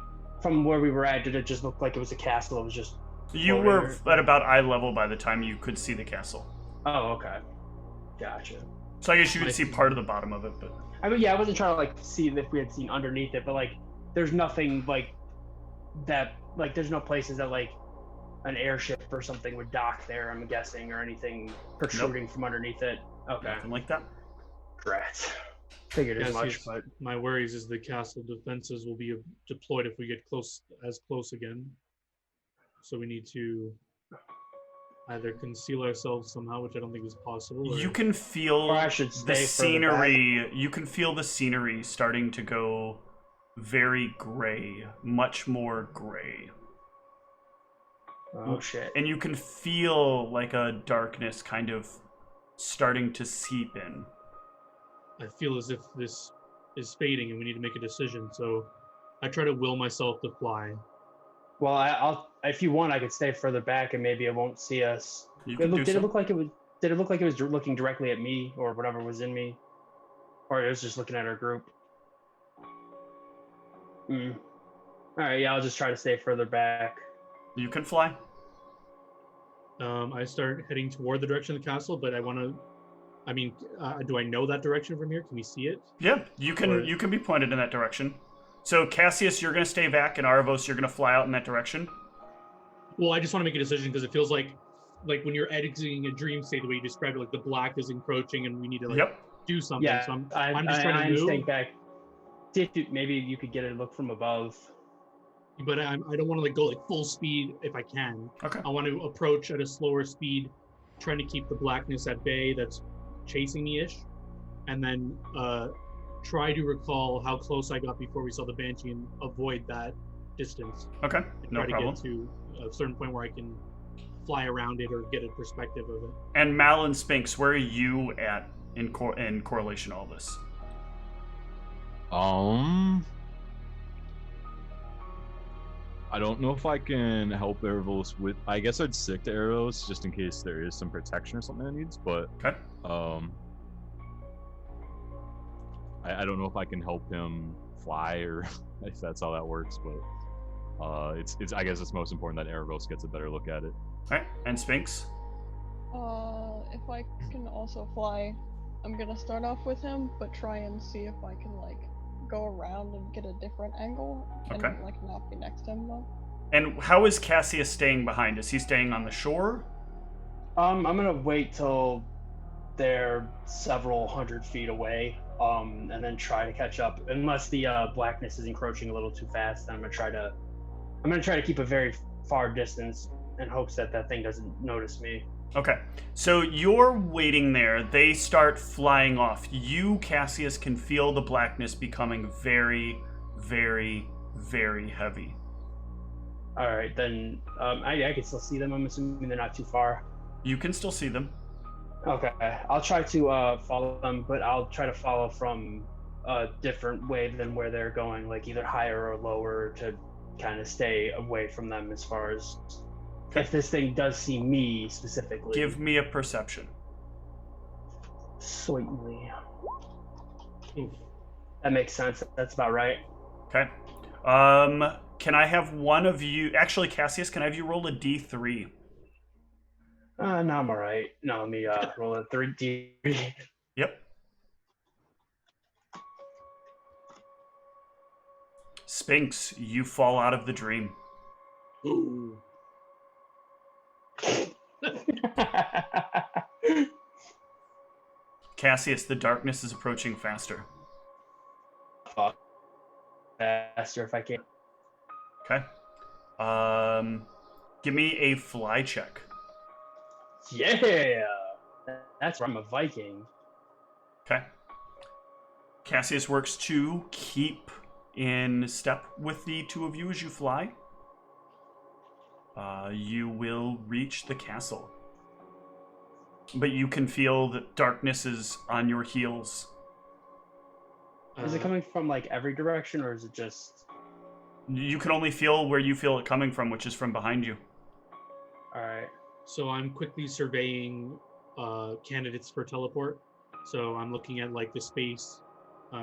from where we were at, did it just look like it was a castle? It was just. You were at about eye level by the time you could see the castle. Oh, okay. Gotcha. So I guess you could see part of the bottom of it, but. I mean, yeah, I wasn't trying to see if we had seen underneath it, but there's nothing that. There's no places that an airship or something would dock there. I'm guessing, or anything protruding from underneath it. Okay. Nothing like that. Drat. Figured as much, but my worries is the castle defenses will be deployed if we get close again. So we need to either conceal ourselves somehow, which I don't think is possible. You can feel the scenery. You can feel the scenery starting to go very gray, much more gray. Oh shit! And you can feel a darkness kind of starting to seep in. I feel as if this is fading and we need to make a decision. So I try to will myself to fly. Well, I'll if you want, I could stay further back and maybe it won't see us. Did it look like it was looking directly at me or whatever was in me, or it was just looking at our group? All right, yeah, I'll just try to stay further back. You can fly. I start heading toward the direction of the castle, but I want to. I mean, do I know that direction from here? Can we see it? Yeah, you can. You can be pointed in that direction. So Cassius, you're going to stay back, and Arvos, you're going to fly out in that direction. Well, I just want to make a decision because it feels like when you're exiting a dream state, the way you described it, the black is encroaching, and we need to do something. Yeah, so I'm just trying to move. Back. See if maybe you could get a look from above. But I don't want to go full speed if I can. Okay. I want to approach at a slower speed, trying to keep the blackness at bay that's chasing me-ish, and then try to recall how close I got before we saw the Banshee and avoid that distance. Okay, no problem. Try to get to a certain point where I can fly around it or get a perspective of it. And Mal and Spinks, where are you at in correlation to all this? I don't know if I can help Erebos with. I guess I'd stick to Erebos just in case there is some protection or something it needs. But okay. I don't know if I can help him fly or if that's how that works. But it's I guess it's most important that Erebos gets a better look at it. All right, and Spinks. If I can also fly, I'm gonna start off with him, but try and see if I can go around and get a different angle and not be next to him though. And how is Cassius staying behind? Is he staying on the shore? I'm gonna wait till they're several hundred feet away, and then try to catch up. Unless the blackness is encroaching a little too fast, then I'm gonna try to keep a very far distance in hopes that that thing doesn't notice me. Okay, so you're waiting there. They start flying off. You, Cassius, can feel the blackness becoming very, very, very heavy. All right, then I can still see them. I'm assuming they're not too far. You can still see them. Okay, I'll try to follow them, but I'll try to follow from a different way than where they're going, either higher or lower, to kind of stay away from them as far as... If this thing does see me specifically. Give me a perception. Sweetly. That makes sense. That's about right. Okay. Can I have one of you... Actually, Cassius, can I have you roll a D3? No, I'm alright. No, let me roll a 3D. Yep. Sphinx, you fall out of the dream. Ooh. Cassius, the darkness is approaching faster. Faster if I can. Okay. Give me a fly check. Yeah! That's where I'm a Viking. Okay. Cassius works to keep in step with the two of you as you fly. You will reach the castle. But you can feel that darkness is on your heels. Is it coming from like every direction, or is it just... You can only feel where you feel it coming from, which is from behind you. Alright. So I'm quickly surveying candidates for teleport. So I'm looking at like the space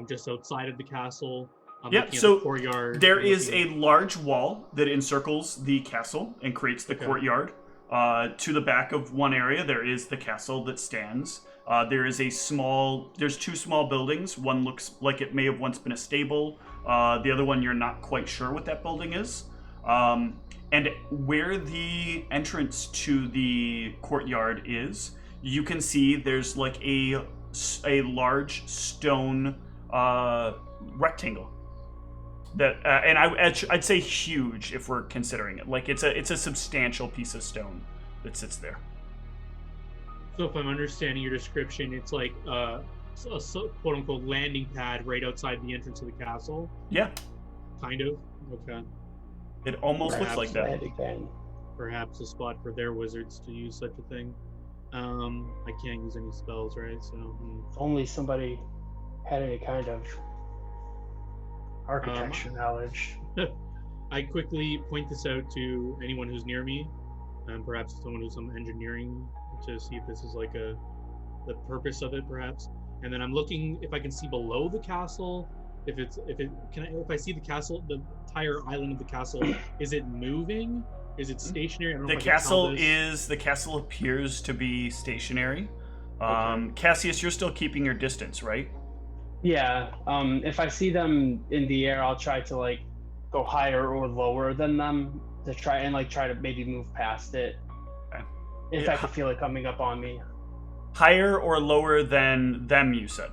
just outside of the castle. I'm looking at the courtyard. There is a large wall that encircles the castle and creates the courtyard. To the back of one area, there is the castle that stands. There's two small buildings. One looks like it may have once been a stable. The other one, you're not quite sure what that building is. And where the entrance to the courtyard is, you can see there's like a large stone rectangle. That and I'd say huge if we're considering it. Like it's a substantial piece of stone that sits there. So if I'm understanding your description, it's like a quote unquote landing pad right outside the entrance of the castle. Yeah. Kind of. Okay. It almost looks like that. Perhaps a spot for their wizards to use such a thing. I can't use any spells, right? So if only somebody had any kind of architecture knowledge. I quickly point this out to anyone who's near me, and perhaps someone who's some engineering, to see if this is like the purpose of it, perhaps. And then I'm looking if I can see below the castle. If I see the castle, the entire island of the castle, is it moving? Is it stationary? I don't know the castle appears to be stationary. Okay. Cassius, you're still keeping your distance, right? Yeah. If I see them in the air, I'll try to like go higher or lower than them to try to maybe move past it. Okay. If I can feel it coming up on me. Higher or lower than them, you said.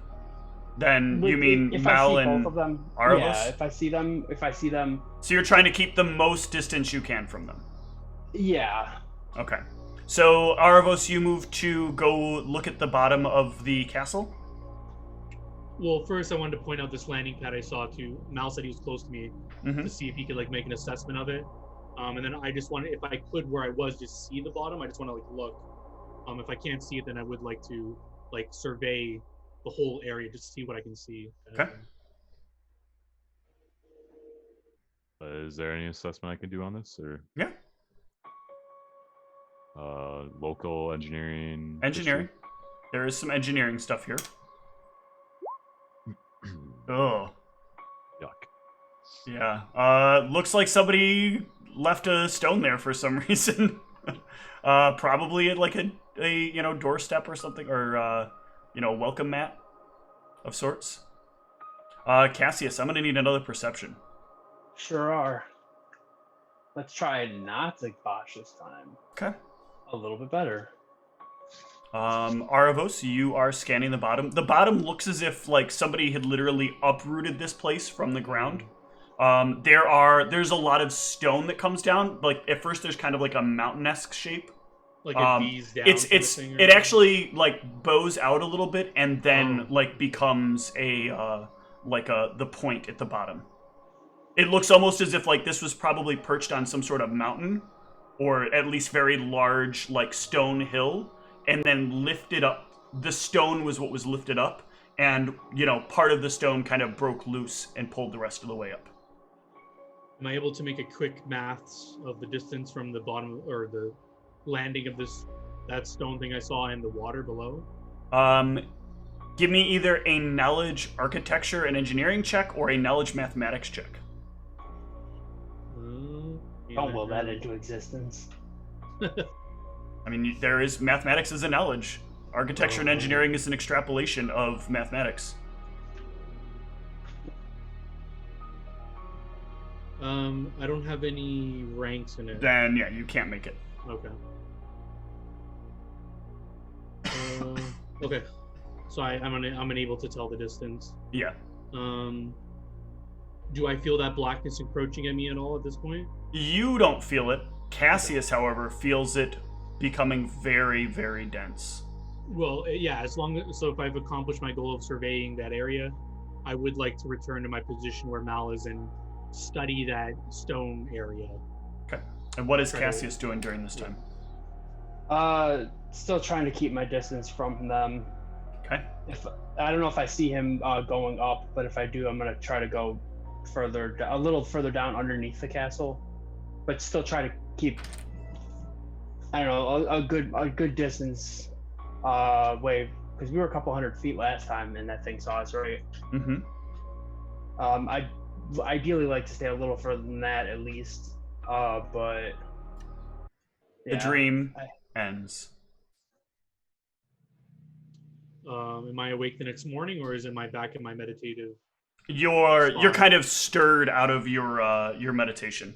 Then you mean Mal and both of them, Arvos? Yeah, if I see them. So you're trying to keep the most distance you can from them. Yeah. Okay. So Arvos, you move to go look at the bottom of the castle? Well, first I wanted to point out this landing pad I saw too. Mal said he was close to me Mm-hmm. to see if he could like make an assessment of it. And then I just wanted, if I could, where I was, just see the bottom. I just want to like look. If I can't see it, then I would like to like survey the whole area just to see what I can see. Okay. Is there any assessment I can do on this, or? Yeah. Local engineering. Engineering. There is some engineering stuff here. Oh. Yuck. Yeah. Looks like somebody left a stone there for some reason. Probably at like a doorstep or something, or welcome mat of sorts. Cassius, I'm gonna need another perception. Sure are. Let's try not to botch this time. Okay. A little bit better. Aravos, you are scanning the bottom. The bottom looks as if like somebody had literally uprooted this place from the ground. There's a lot of stone that comes down. Like at first there's kind of like a mountain-esque shape. Like it bees down. It actually like bows out a little bit and then like becomes the point at the bottom. It looks almost as if like this was probably perched on some sort of mountain, or at least very large like stone hill, and then lifted up. The stone was what was lifted up, and part of the stone kind of broke loose and pulled the rest of the way up. Am I able to make a quick maths of the distance from the bottom or the landing of that stone thing I saw in the water below? Give me either a knowledge architecture and engineering check or a knowledge mathematics check. Don't will that into existence. I mean, there is mathematics as a knowledge. Architecture and engineering is an extrapolation of mathematics. I don't have any ranks in it. Then yeah, you can't make it. Okay. Okay. So I'm unable to tell the distance. Yeah. Do I feel that blackness encroaching at me at all at this point? You don't feel it. Cassius, however, feels it becoming very, very dense. Well, yeah. So if I've accomplished my goal of surveying that area, I would like to return to my position where Mal is and study that stone area. Okay. And what is Cassius doing during this time? Still trying to keep my distance from them. Okay. I don't know if I see him going up, but if I do, I'm gonna try to go a little further down underneath the castle, but still try to keep, I don't know, a good distance away, because we were a couple 100 feet last time, and that thing saw us, right? Mm-hmm. I'd ideally like to stay a little further than that at least, but the dream ends. Am I awake the next morning, or is it back in my meditative? You're kind of stirred out of your meditation.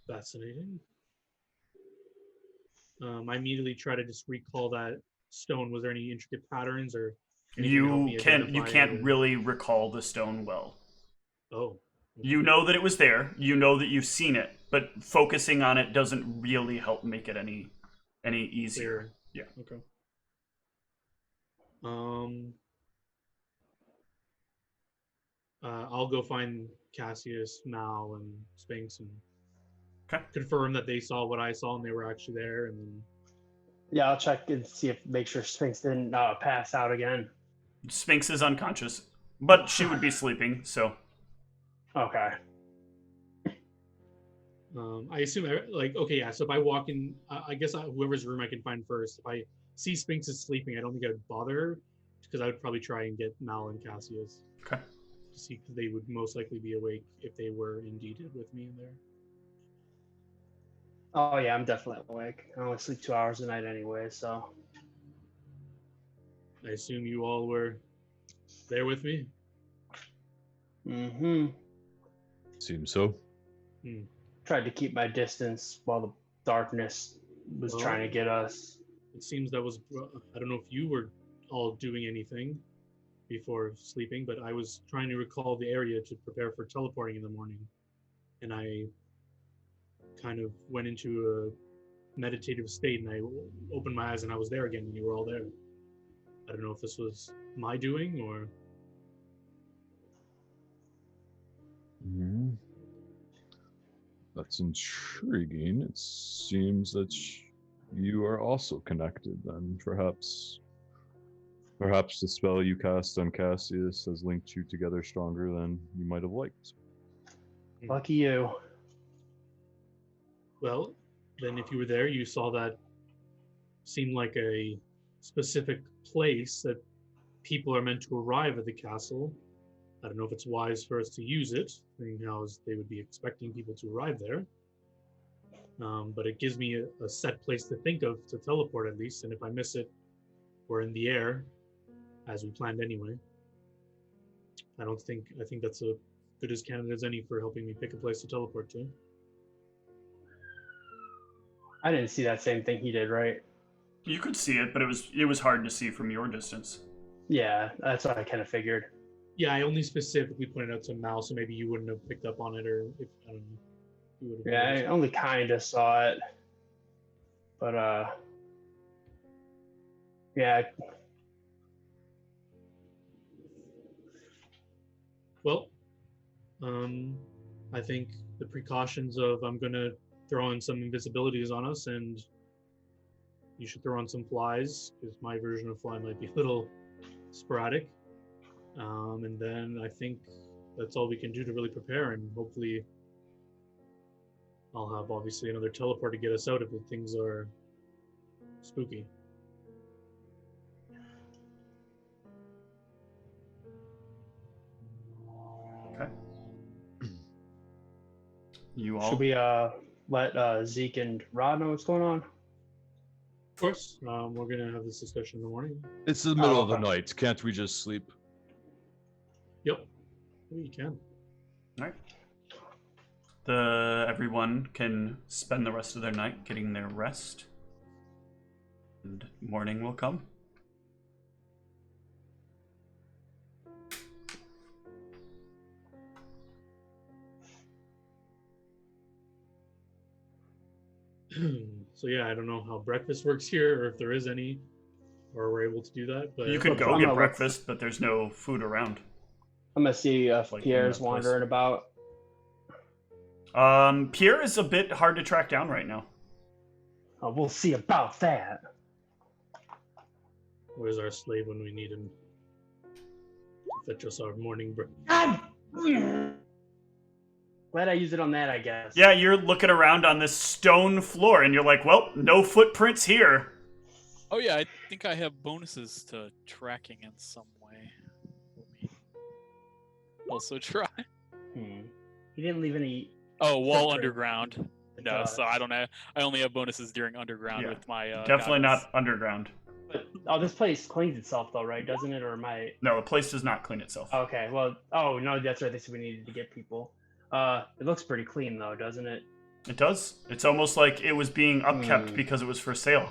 Fascinating. I immediately try to just recall that stone. Was there any intricate patterns or? You can't really recall the stone well. Oh. Okay. You know that it was there. You know that you've seen it, but focusing on it doesn't really help make it any easier. Clear. Yeah. Okay. I'll go find Cassius, Mal, and Sphinx and confirm that they saw what I saw and they were actually there, and then. Yeah, I'll check and make sure Sphinx didn't pass out again. Sphinx is unconscious, but she would be sleeping, so. Okay. I assume, okay, yeah, so if I walk in, I guess whoever's room I can find first, if I see Sphinx is sleeping, I don't think I would bother her, because I would probably try and get Mal and Cassius. Okay. To see, because they would most likely be awake if they were indeed with me in there. Oh, yeah, I'm definitely awake. I only sleep 2 hours a night anyway, so. I assume you all were there with me? Mm-hmm. Seems so. Tried to keep my distance while the darkness was trying to get us. It seems that was, I don't know if you were all doing anything before sleeping, but I was trying to recall the area to prepare for teleporting in the morning. And I kind of went into a meditative state, and I opened my eyes and I was there again, and you were all there. I don't know if this was my doing or. That's intriguing. It seems that you are also connected then. Perhaps the spell you cast on Cassius has linked you together stronger than you might have liked. Lucky you. Well, then if you were there, you saw that seemed like a specific place that people are meant to arrive at the castle. I don't know if it's wise for us to use it, seeing how they would be expecting people to arrive there. But it gives me a set place to think of to teleport at least, and if I miss it, we're in the air, as we planned anyway. I think that's as good as candidate as any for helping me pick a place to teleport to. I didn't see that same thing he did, right? You could see it, but it was hard to see from your distance. Yeah, that's what I kind of figured. Yeah, I only specifically pointed out to Mal, so maybe you wouldn't have picked up on it, or if I don't know. You would have. Yeah, I only kind of saw it, but yeah. Well, I think the precautions of I'm gonna throw in some invisibilities on us, and you should throw on some flies, because my version of fly might be a little sporadic. And then I think that's all we can do to really prepare, and hopefully I'll have obviously another teleport to get us out if things are spooky. Okay. You all. Should we let Zeke and Rod know what's going on? Of course. We're gonna have this discussion in the morning. It's the middle of the night. Can't we just sleep? Yep. We can. All right. Everyone can spend the rest of their night getting their rest, and morning will come. So yeah, I don't know how breakfast works here, or if there is any, or we're able to do that. But You could go get breakfast, but there's no food around. I'm gonna see if Like Pierre's in that place. wandering about. Pierre is a bit hard to track down right now. Oh, we'll see about that. Where's our slave when we need him? To fetch us our morning bread. God! Glad I used it on that, I guess. Yeah, you're looking around on this stone floor, and you're like, well, no footprints here. Oh yeah, I think I have bonuses to tracking in some way. Let me also try. He didn't leave any. Oh, while footprint. Underground. No, so I don't know. I only have bonuses during Underground with my. Definitely goggles. not underground. But, this place cleans itself, though, right? Doesn't it? Or am I? No, the place does not clean itself. Okay, well, no, that's right. They said we needed to get people. It looks pretty clean, though, doesn't it? It does. It's almost like it was being upkept because it was for sale.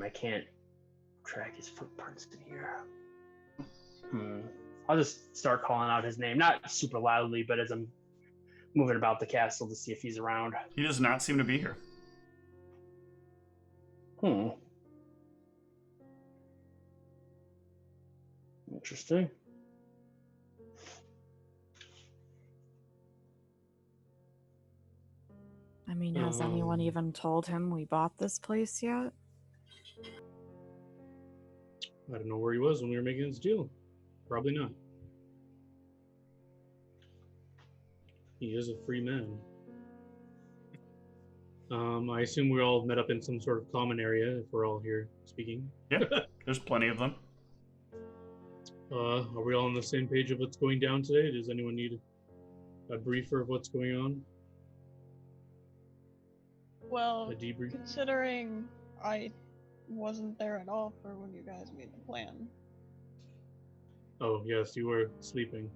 I can't track his footprints in here. I'll just start calling out his name, not super loudly, but as I'm moving about the castle to see if he's around. He does not seem to be here. Interesting. I mean, has anyone even told him we bought this place yet? I don't know where he was when we were making this deal. Probably not. He is a free man. I assume we all met up in some sort of common area if we're all here speaking. Yeah, there's plenty of them. Are we all on the same page of what's going down today? Does anyone need a briefer of what's going on? Well, A debrief? considering I wasn't there at all for when you guys made the plan. Oh, yes, you were sleeping.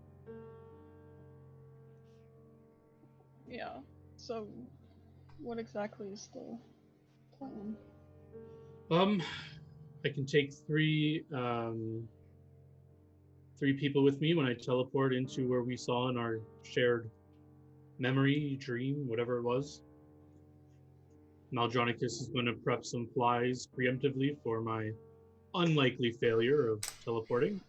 Yeah, so what exactly is the plan? I can take three people with me when I teleport into where we saw in our shared memory, dream, whatever it was. Maldronicus is going to prep some flies preemptively for my unlikely failure of teleporting.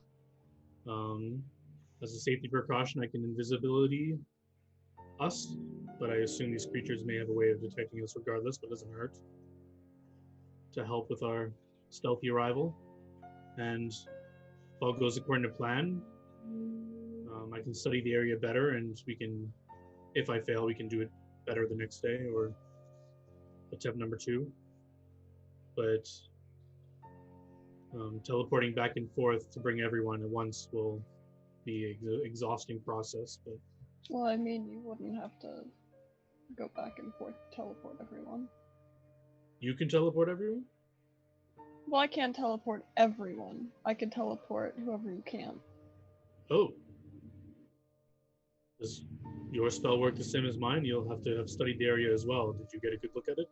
As a safety precaution, I can invisibility us, but I assume these creatures may have a way of detecting us regardless, but it doesn't hurt to help with our stealthy arrival. And if all goes according to plan, I can study the area better, and we can, if I fail, we can do it better the next day, or attempt number 2. But teleporting back and forth to bring everyone at once will be an exhausting process. But Well, I mean, you wouldn't have to go back and forth to teleport everyone. you can teleport everyone? Well, I can't teleport everyone. I can teleport whoever you can. Oh. Does your spell work the same as mine? You'll have to have studied the area as well. Did you get a good look at it?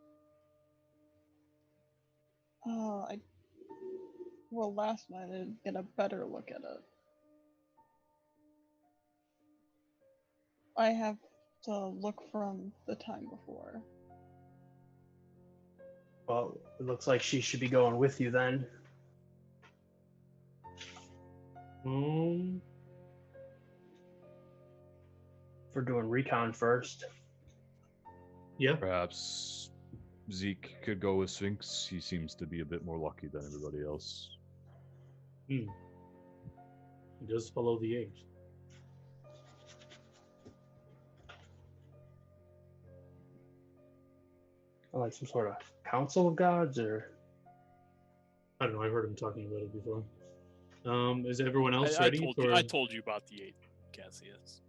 Well, last night I didn't get a better look at it. I have to look from the time before. Well, it looks like she should be going with you then. For doing recon first. Yeah. Perhaps Zeke could go with Sphinx. He seems to be a bit more lucky than everybody else. He does follow the age. Like some sort of council of gods, or I don't know. I've heard him talking about it before. Is everyone else I ready told for? you, I told you about the 8, Cassius.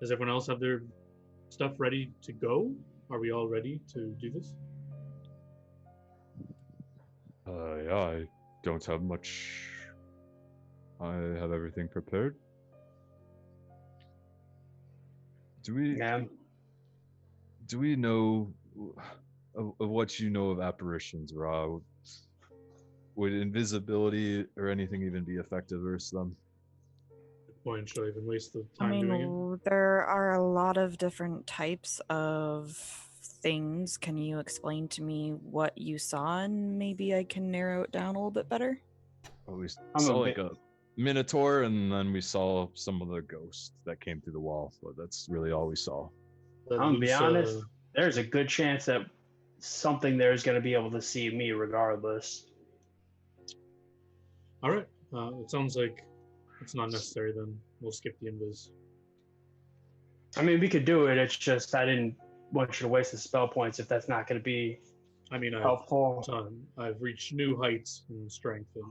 Does everyone else have their stuff ready to go? Are we all ready to do this? Yeah, I don't have much. I have everything prepared. Do we know of what you know of apparitions, Ra? Would invisibility or anything even be effective against them? Point, should I even waste the I time doing it? there are a lot of different types of things. Can you explain to me what you saw, and maybe I can narrow it down a little bit better? Well, we saw like a minotaur, and then we saw some of the ghosts that came through the wall, but that's really all we saw. I'm gonna be honest, there's a good chance that something there is going to be able to see me regardless. All right. It sounds like it's not necessary then. We'll skip the invis. I mean, we could do it. It's just I didn't want you to waste the spell points if that's not going to be helpful. I've reached new heights in strength, and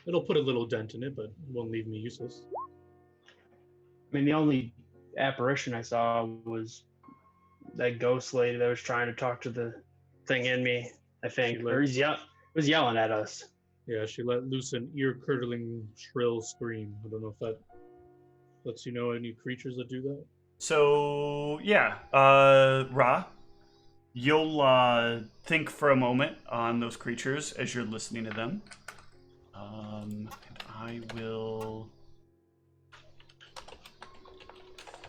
it'll put a little dent in it, but it won't leave me useless. I mean, the only apparition I saw was that ghost lady that was trying to talk to the thing in me, I think. Or was yelling at us. Yeah, she let loose an ear-curdling, shrill scream. I don't know if that lets you know any creatures that do that. So, yeah, Ra, you'll think for a moment on those creatures as you're listening to them. And I will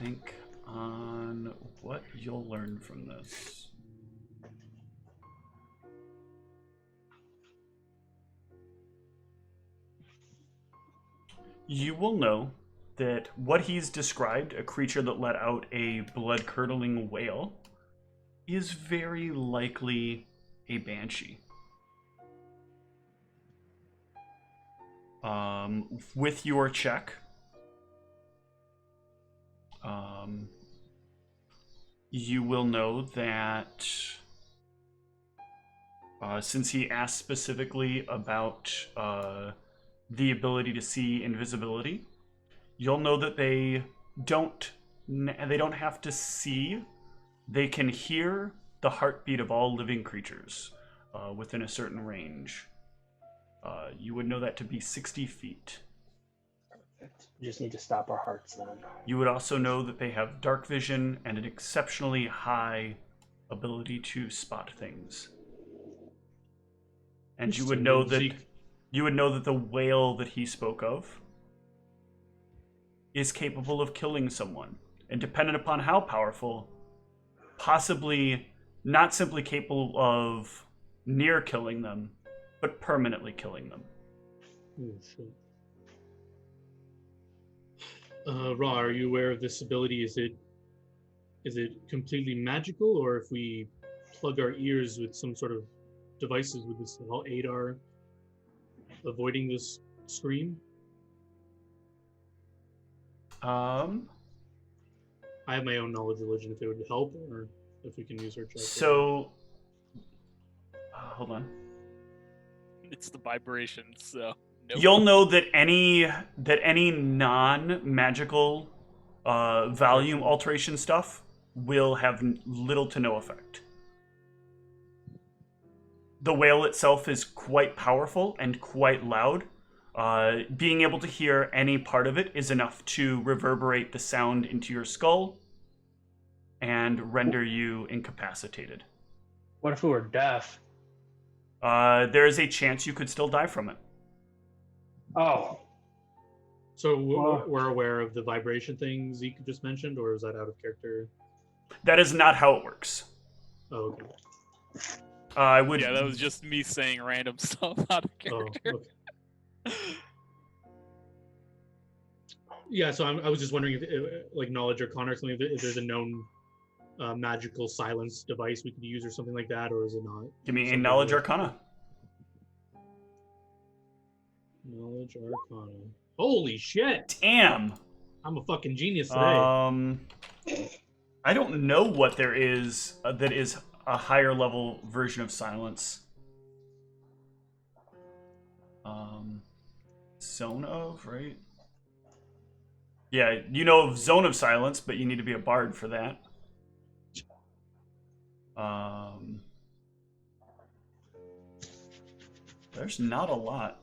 think on what you'll learn from this. You will know that what he's described, a creature that let out a blood-curdling wail, is very likely a banshee. With your check, you will know that since he asked specifically about the ability to see invisibility, you'll know that they don't have to see. They can hear the heartbeat of all living creatures within a certain range. You would know that to be 60 feet. Perfect. We just need to stop our hearts then. You would also know that they have dark vision and an exceptionally high ability to spot things. And you would know that the whale that he spoke of is capable of killing someone. And dependent upon how powerful, possibly not simply capable of near killing them, but permanently killing them. Oh, shit. Ra, are you aware of this ability? Is it completely magical, or if we plug our ears with some sort of devices, would this aid our avoiding this scream? I have my own knowledge religion if it would help, or if we can use her check. So, hold on. It's the vibrations, so nope. You'll know that any non-magical volume alteration stuff will have little to no effect. The whale itself is quite powerful and quite loud. Being able to hear any part of it is enough to reverberate the sound into your skull and render you incapacitated. What if we were deaf? There is a chance you could still die from it. Oh. So we're aware of the vibration thing Zeke just mentioned, or is that out of character? That is not how it works. Oh, okay. Yeah, that was just me saying random stuff out of character. Oh, okay. Yeah, so I was just wondering if, like, knowledge or con or something, if there's a known magical silence device we could use or something like that, or is it not? Give me a knowledge arcana. Knowledge arcana. Holy shit! Damn! I'm a fucking genius today. I don't know what there is that is a higher level version of silence. Zone of, right? Yeah, you know of Zone of Silence, but you need to be a bard for that. There's not a lot.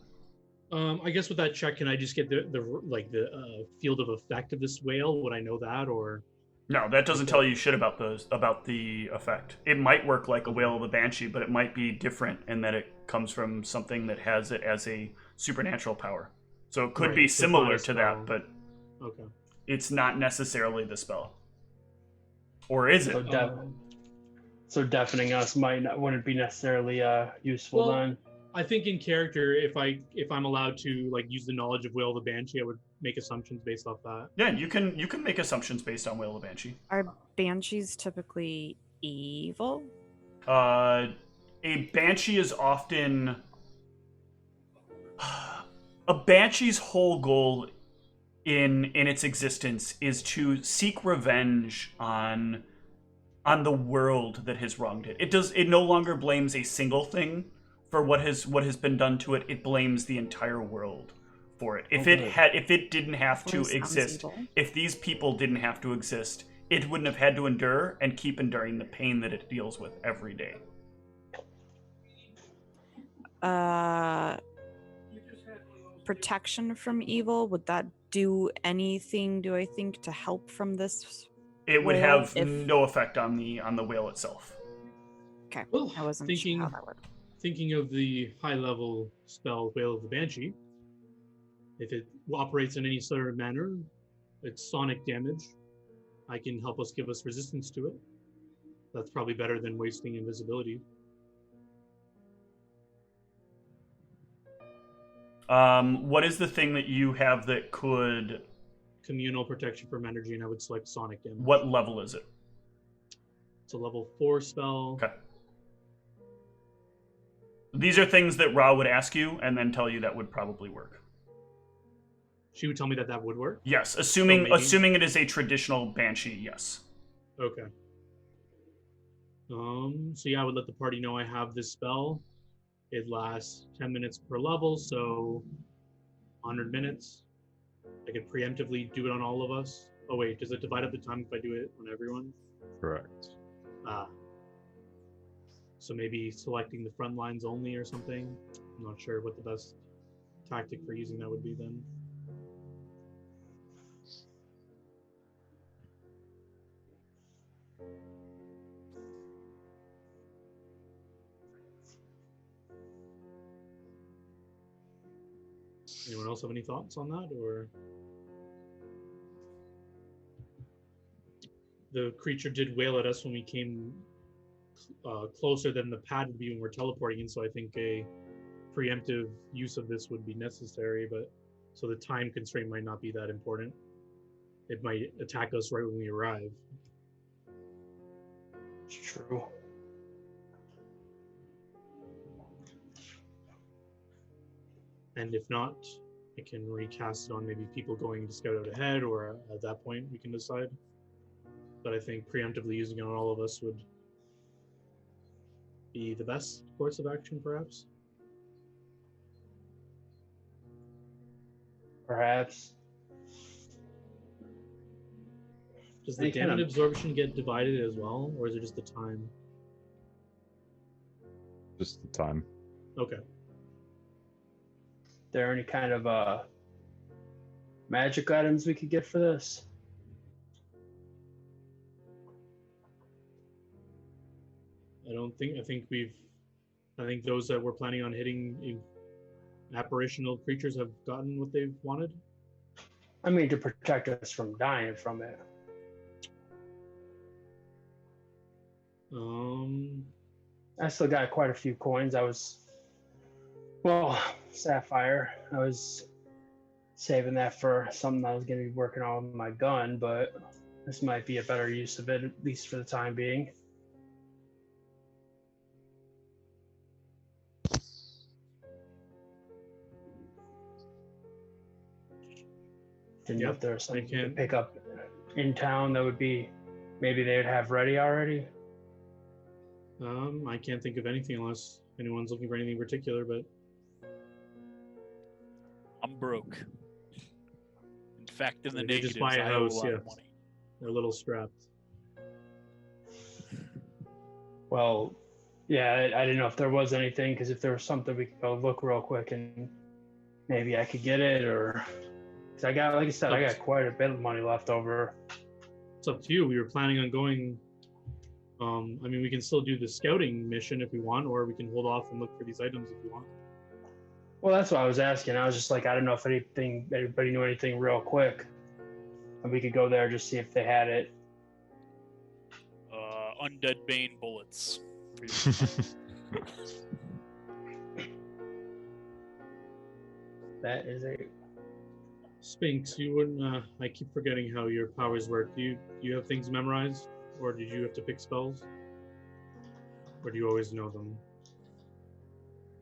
I guess with that check, can I just get the field of effect of this whale? Would I know that, or? No, that doesn't tell you shit about the effect. It might work like a Whale of the Banshee, but it might be different in that it comes from something that has it as a supernatural power. So it could be similar to that, but it's not necessarily the spell. Or is it? So deafening us wouldn't be necessarily useful then. I think in character, if I'm allowed to like use the knowledge of Whale of the Banshee, I would make assumptions based off that. Yeah, you can make assumptions based on Whale of the Banshee. Are banshees typically evil? A banshee is often a banshee's whole goal in its existence is to seek revenge on the world that has wronged it. It no longer blames a single thing for what has been done to it. It blames the entire world for it. If it didn't have to exist, if these people didn't have to exist, it wouldn't have had to endure and keep enduring the pain that it deals with every day. Protection from evil, would that do anything, do I think, to help from this? It would have no effect on the whale itself. Okay, I wasn't sure how that would. Thinking of the high-level spell Whale of the Banshee, if it operates in any sort of manner, it's sonic damage. I can help us give us resistance to it. That's probably better than wasting invisibility. What is the thing that you have that could... Communal protection from energy, and I would select sonic damage. What level is it? It's a level 4 spell. Okay. These are things that Ra would ask you and then tell you that would probably work. She would tell me that would work? Yes, assuming it is a traditional banshee, yes. Okay. So yeah, I would let the party know I have this spell. It lasts 10 minutes per level, so 100 minutes. I could preemptively do it on all of us. Oh wait, does it divide up the time if I do it on everyone? Correct. So maybe selecting the front lines only or something. I'm not sure what the best tactic for using that would be then. Anyone else have any thoughts on that, or? The creature did wail at us when we came closer than the pad would be when we're teleporting in, so I think a preemptive use of this would be necessary, but so the time constraint might not be that important. It might attack us right when we arrive. It's true. And if not, I can recast it on maybe people going to scout out ahead, or at that point we can decide. But I think preemptively using it on all of us would be the best course of action, perhaps. Perhaps. Does the damage absorption get divided as well, or is it just the time? Just the time. Okay. There any kind of magic items we could get for this? I think those that were planning on hitting apparitional creatures have gotten what they've wanted. I mean, to protect us from dying from it. I still got quite a few coins. Sapphire. I was saving that for something I was going to be working on with my gun, but this might be a better use of it, at least for the time being. Didn't know if there was something to pick up in town that would be, maybe they would have ready already. I can't think of anything unless anyone's looking for anything particular, but I'm broke. In fact, in the They negatives, just buy a I owe a house, lot yeah. of money. They're a little strapped. Well, yeah, I didn't know if there was anything, because if there was something, we could go look real quick and maybe I could get it, or... Because I got, like I said, I got quite a bit of money left over. It's up to you. We were planning on going... I mean, we can still do the scouting mission if we want, or we can hold off and look for these items if we want. Well, that's what I was asking. I was just like, I don't know if anybody knew anything real quick. And we could go there just see if they had it. Undead Bane bullets. That is a... Sphinx, you wouldn't... I keep forgetting how your powers work. Do you have things memorized? Or did you have to pick spells? Or do you always know them?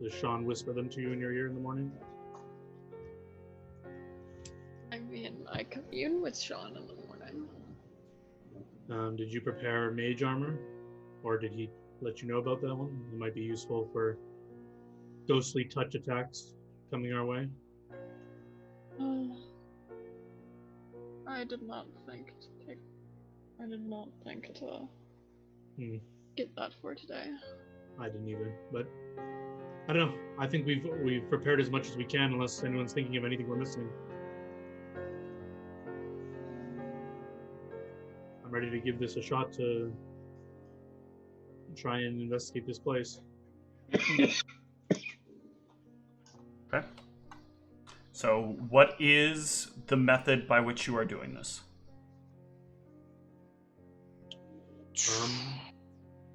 Does Sean whisper them to you in your ear in the morning? I mean, I commune with Sean in the morning. Did you prepare mage armor? Or did he let you know about that one? It might be useful for ghostly touch attacks coming our way. I did not think to get that for today. I didn't either, but I don't know. I think we've prepared as much as we can, unless anyone's thinking of anything we're missing. I'm ready to give this a shot to try and investigate this place. Okay. So, what is the method by which you are doing this?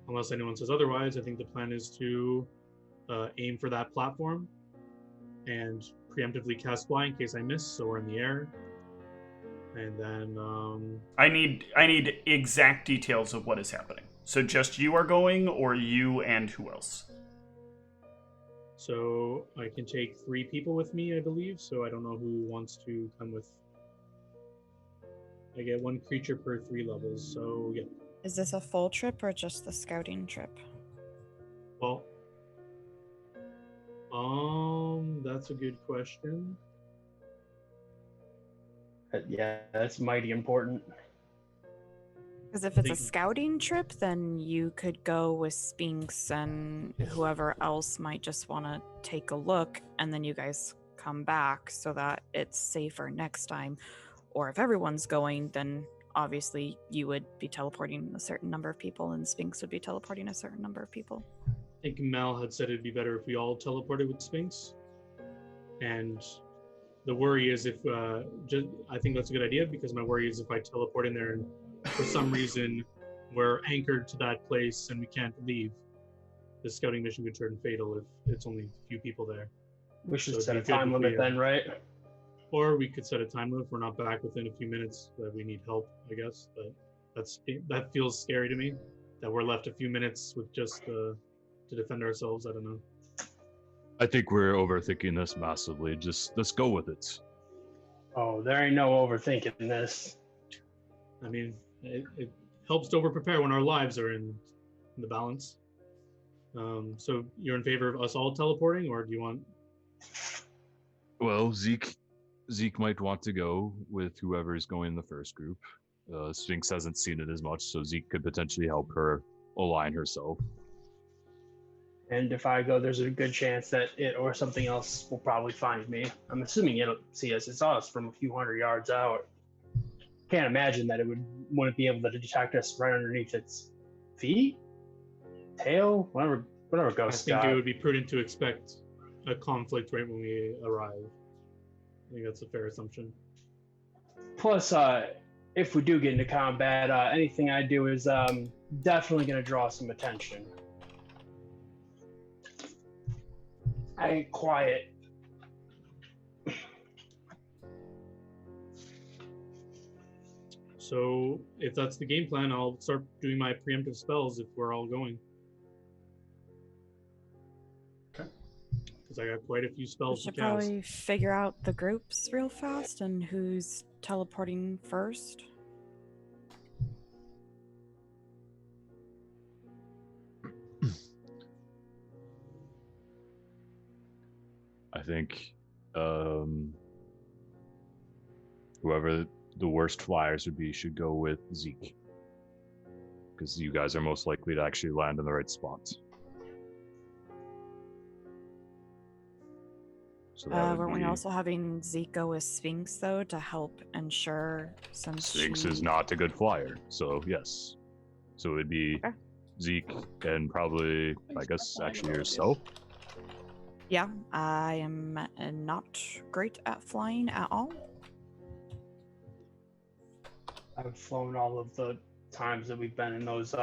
Unless anyone says otherwise, I think the plan is to aim for that platform and preemptively cast fly in case I miss, so we're in the air. And then I need exact details of what is happening. So just you are going, or you and who else? So I can take 3 people with me, I believe. So I don't know who wants to come with. I get 1 creature per 3 levels. So yeah. Is this a full trip or just the scouting trip? Well, that's a good question. Yeah, that's mighty important. Because if it's a scouting trip, then you could go with Sphinx and whoever else might just want to take a look, and then you guys come back so that it's safer next time. Or if everyone's going, then obviously you would be teleporting a certain number of people, and Sphinx would be teleporting a certain number of people. I think Mel had said it'd be better if we all teleported with Sphinx. And the worry is if, I think that's a good idea, because my worry is if I teleport in there and for some reason we're anchored to that place and we can't leave, the scouting mission could turn fatal if it's only a few people there. We should set a time limit then, right? Or we could set a time limit if we're not back within a few minutes, that we need help, I guess. But that feels scary to me, that we're left a few minutes with just to defend ourselves. I don't know. I think we're overthinking this massively. Just let's go with it. Oh, there ain't no overthinking this. I mean, it helps to over-prepare when our lives are in the balance. So you're in favor of us all teleporting, or do you want... Well, Zeke might want to go with whoever's going in the first group. Sphinx hasn't seen it as much, so Zeke could potentially help her align herself. And if I go, there's a good chance that it or something else will probably find me. I'm assuming it'll see us. It saw us from a few hundred yards out. Can't imagine that it wouldn't be able to detect us right underneath its feet, tail, whatever ghost. I think it would be prudent to expect a conflict right when we arrive. I think that's a fair assumption. Plus, if we do get into combat, anything I do is definitely going to draw some attention. I ain't quiet. So if that's the game plan, I'll start doing my preemptive spells if we're all going. Okay. Because I got quite a few spells We should to cast. probably figure out the groups real fast and who's teleporting first. I think whoever the worst flyers would be should go with Zeke. Because you guys are most likely to actually land in the right spot. So weren't we also having Zeke go with Sphinx, though, to help ensure some Sphinx is not a good flyer, so yes. So it would be Zeke and probably, I guess, actually yourself. Yeah, I am not great at flying at all. I've flown all of the times that we've been in those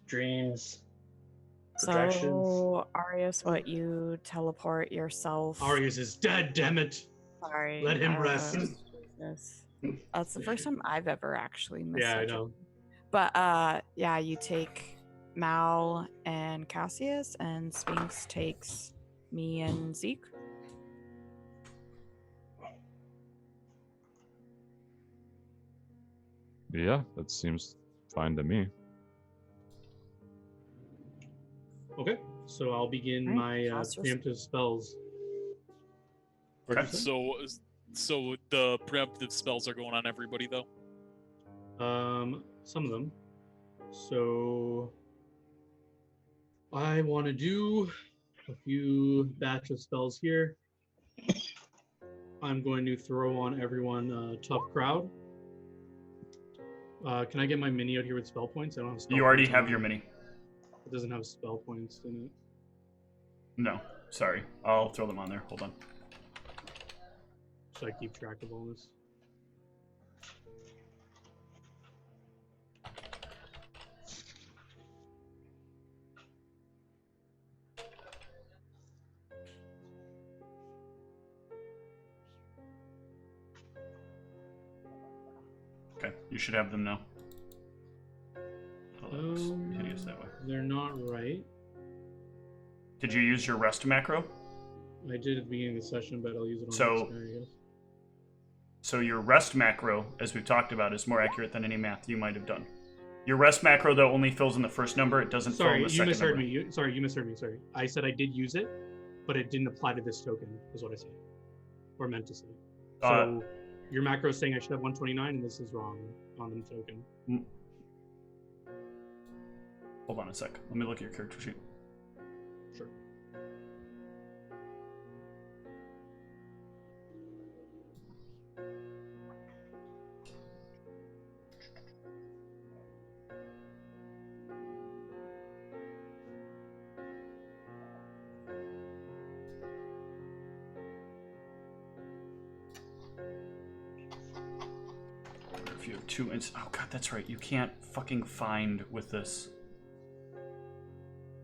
dreams. Projections. So, Arius, what, you teleport yourself? Arius is dead, damn it! Sorry. Let him rest. Jesus. That's the first time I've ever actually missed Yeah, I such know. But, yeah, you take Mal and Cassius, and Sphinx takes me and Zeke. Yeah, that seems fine to me. Okay, so I'll begin my preemptive spells. Okay. So the preemptive spells are going on everybody, though? Some of them. So I want to do a few batch of spells here. I'm going to throw on everyone Tough Crowd. Can I get my mini out here with spell points? I don't have spell You already points have your mini. It doesn't have spell points in it. No, sorry. I'll throw them on there. Hold on. Should I keep track of all this? Okay, you should have them now. Oh, that looks hideous that way. They're not right. Did you use your rest macro? I did at the beginning of the session, but I'll use it on So- next guy, I guess. So your rest macro, as we've talked about, is more accurate than any math you might have done. Your rest macro, though, only fills in the first number. It doesn't fill in the Sorry, you second misheard number. me. You misheard me. Sorry. I said I did use it, but it didn't apply to this token, is what I said. Or meant to say. So your macro is saying I should have 129, and this is wrong on the token. Hold on a sec. Let me look at your character sheet. Sure. If you have two oh god, that's right. You can't fucking find with this.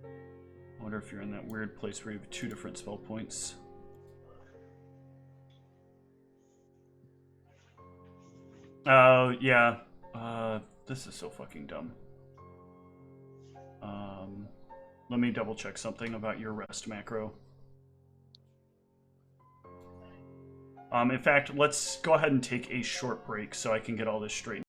I wonder if you're in that weird place where you have two different spell points. Oh, yeah. This is so fucking dumb. Let me double check something about your rest macro. In fact, let's go ahead and take a short break so I can get all this straightened